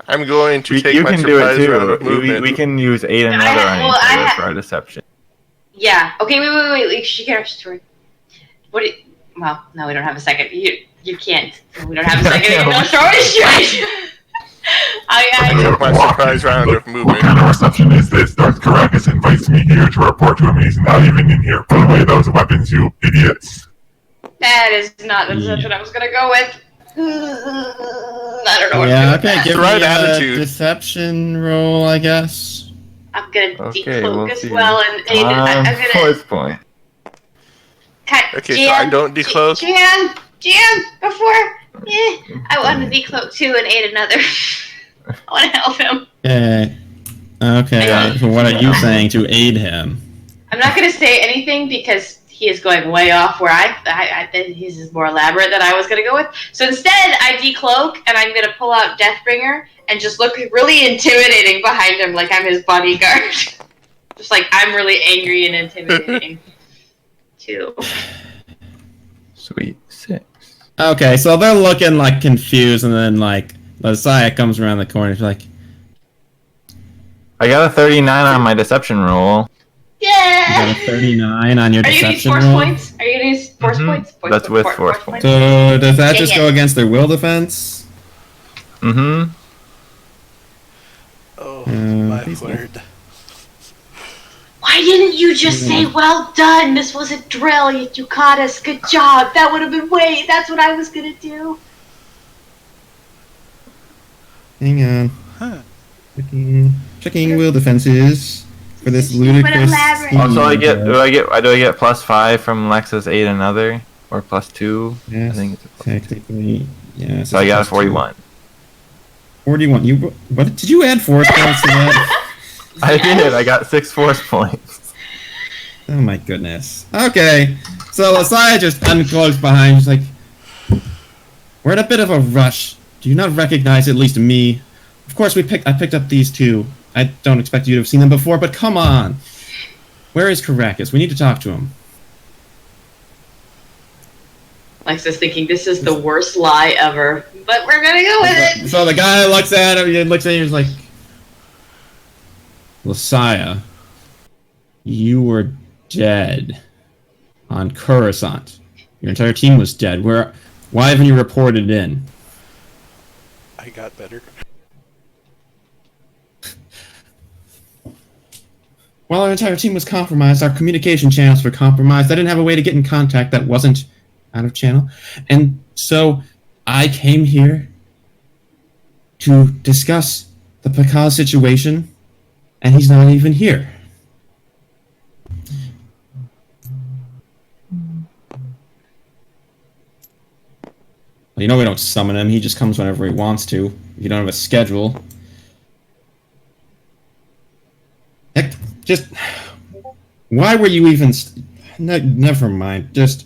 I'm going to take my surprise round of movement. We can use 8 and another on each other for our deception. Yeah. Okay. Wait. She can't have a story. Well, no, we don't have a second. You can't. We don't have a second. No story straight. I took my surprise round of movement. What kind of reception is this? Darth Caracas invites me here to report to him, and he's not even in here. Put away those weapons, you idiots. That is not the deception I was gonna go with. I don't know what to do. Okay, give me a deception roll, I guess. I'm gonna decloak as well, and I'm gonna. First point. Okay, so I don't decloak. Jan, before. I want to decloak too and aid another. I want to help him. Okay. So what are you saying to aid him? I'm not gonna say anything because he is going way off where I think he's more elaborate than I was gonna go with. So instead, I decloak and I'm gonna pull out Deathbringer and just look really intimidating behind him, like I'm his bodyguard. Just like I'm really angry and intimidating, too. Sweet 6. Okay, so they're looking like confused, and then like Messiah comes around the corner. She's like, "I got a 39 on my deception roll." Yeah. You got a 39 on your deception roll. Are you going to use force points? Are you going to use force points? That's with force points. So does that just go against their will defense? Mm-hmm. Oh, my word. Why didn't you just say, well done, this was a drill, you caught us, good job, that would have been that's what I was gonna do. Hang on. Huh. Checking will defenses for this ludicrous. Also, do I get +5 from Lexa's aid another or +2? Yes, I think it's technically, yeah. So I got a 41. 41. What did you add force points to that? I did. I got 6 force points. Oh my goodness. Okay, so Lasaya just uncloaks behind. She's like, "We're in a bit of a rush. Do you not recognize at least me? Of course, I picked up these two. I don't expect you to have seen them before, but come on. Where is Caracas? We need to talk to him." Lexa's thinking this is the worst lie ever, but we're gonna go with it. So the guy looks at him, he looks at you, he's like, "Lasaya, you were dead on Coruscant. Your entire team was dead. Why haven't you reported in?" I got better. "Well, our entire team was compromised. Our communication channels were compromised. I didn't have a way to get in contact that wasn't out of channel. And so I came here to discuss the Pachez situation, and he's not even here." Well, you know we don't summon him. He just comes whenever he wants to. You don't have a schedule. Heck, just... Why were you even... never mind. Just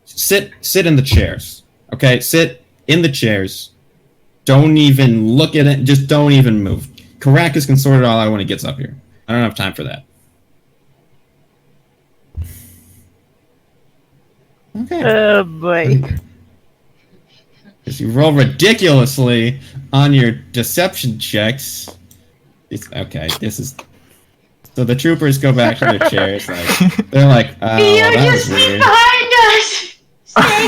sit in the chairs. Okay? Sit in the chairs. Don't even look at it. Just don't even move. Caracas can sort it all out when he gets up here. I don't have time for that. Okay. Oh boy. Because you roll ridiculously on your deception checks. Okay, this is... So the troopers go back to their chairs. Like, they're like, "Oh, well, that was weird." Behind us! Stay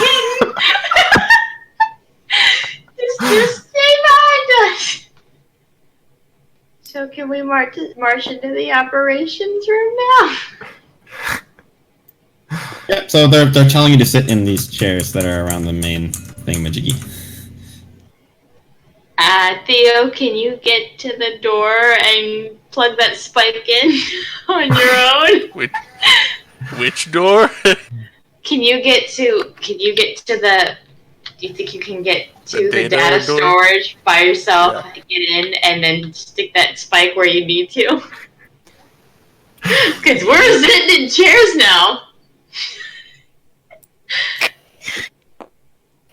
just stay behind us! So can we march into the operations room now? Yep, so they're telling you to sit in these chairs that are around the main thingamajiggy. Theo, can you get to the door and plug that spike in on your own? Which door? Can you get to the... Do you think you can get to the data door? storage by yourself, get in, and then stick that spike where you need to? Because we're sitting in chairs now.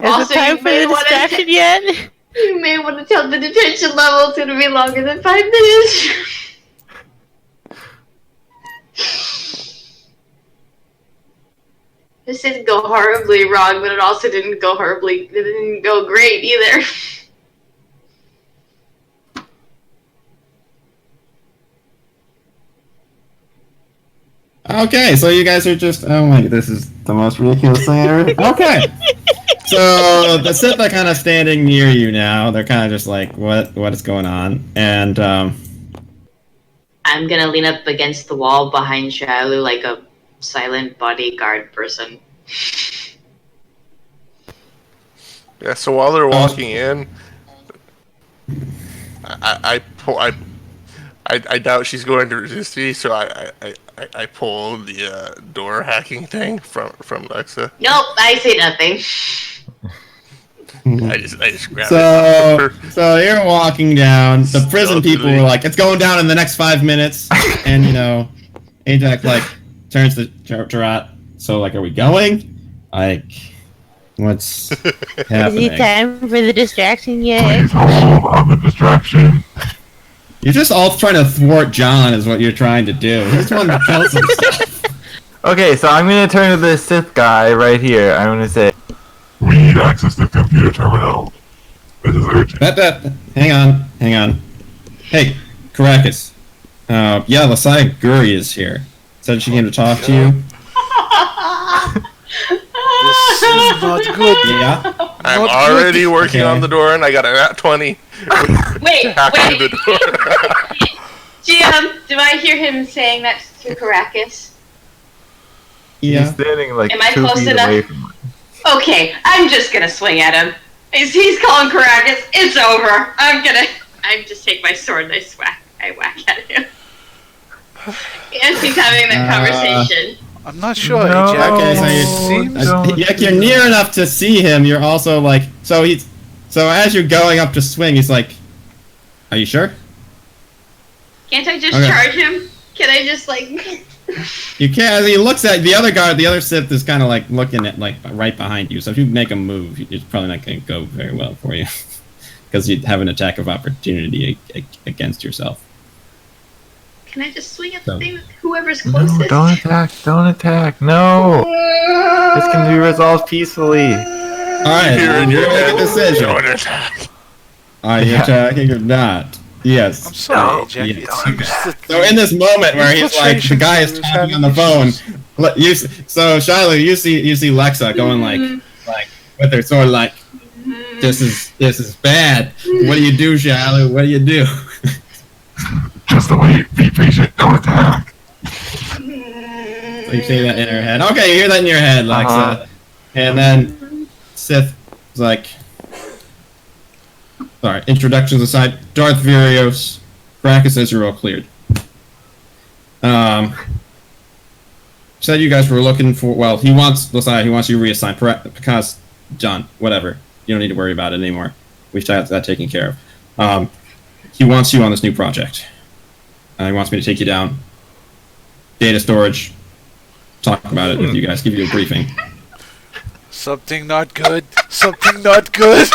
Is it time for the distraction yet? You may want to tell the detention level it's going to be longer than 5 minutes. This didn't go horribly wrong, but it also didn't go great either. Okay, so you guys are just... Oh my... This is the most ridiculous thing ever. Okay! So the Sith are kind of standing near you now. They're kind of just like, what is going on? And I'm gonna lean up against the wall behind Shalu like a silent bodyguard person. Yeah, so while they're walking in, I doubt she's going to resist me, so I pull the door hacking thing from Lexa. Nope, I say nothing. I just grab it. So you're walking down. The prison people were like, "It's going down in the next 5 minutes," and Ajak like turns to Gerard. "So like, are we going? Like, what's happening?" Is it time for the distraction yet? Please hold on the distraction. You're just all trying to thwart John, is what you're trying to do. He's the one that tells him stuff. Okay, so I'm gonna turn to the Sith guy right here. I'm gonna say, "We need access to the computer terminal. This is urgent." Hang on. Hey, Caracas. Yeah, Lasaya Guri is here. Said she came to talk to you. This is not good. Yeah. I'm already working on the door, and I got a nat 20. Wait. The door. GM, do I hear him saying that to Caracas? Yeah. he's standing like Am I 2 close feet enough? away from me. Okay, I'm just gonna swing at him. He's calling Caracas. It's over. I just take my sword and I whack at him. Yes, he's having that conversation. I'm not sure, No, Ajak. okay, you're near enough to see him. You're also like, so as you're going up to swing, he's like, "Are you sure?" Can't I just charge him? Can I just like? You can't. He looks at the other guard. The other Sith is kind of like looking at like right behind you. So if you make a move, it's probably not going to go very well for you because you have an attack of opportunity against yourself. Can I just swing at the thing with whoever's closest? No, don't attack! Don't attack! No! This can be resolved peacefully. Alright, you're making a decision. Don't attack. Are you attacking or not? Yes. I'm sorry, Ajak. Yes. So in this moment where he's like, the guy is talking on the phone, so Shiloh, you see Lexa going like with her sword, like, this is bad. What do you do, Shiloh? What do you do? Just wait, be patient, don't attack. So you say that in her head. Okay, you hear that in your head, Lexa. And then Sith is like, sorry, introductions aside, Darth Virios, Brackus says you're all cleared. Said you guys were looking for, well, he wants you reassigned, because, John, whatever. You don't need to worry about it anymore. We've got that taken care of. He wants you on this new project. He wants me to take you down. Data storage. Talk about it with you guys. Give you a briefing. Something not good. Something not good.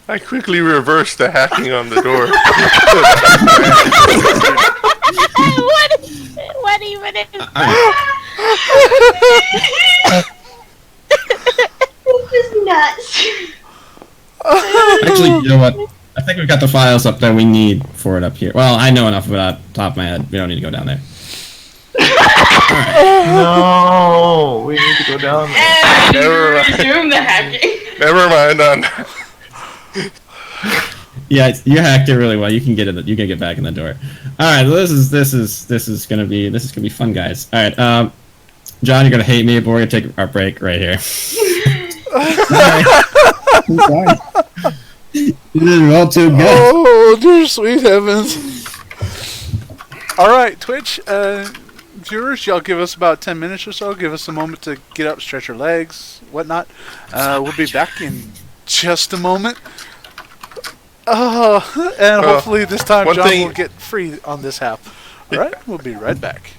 I quickly reversed the hacking on the door. What even is This is nuts. Actually, you know what? I think we've got the files up that we need for it up here. Well, I know enough about it off the top of my head. We don't need to go down there. No, we need to go down there. And resume the hacking. Never mind on. Yeah, you hacked it really well. You can get it. You can get back in the door. All right, well, this is gonna be fun, guys. All right, John, you're gonna hate me, but we're gonna take our break right here. I'm sorry. You did all too good. Oh, dear sweet heavens. Alright, Twitch, viewers, y'all give us about 10 minutes or so. Give us a moment to get up, stretch your legs, whatnot. We'll be back in just a moment. And hopefully this time John will get free on this half. Alright, we'll be right back.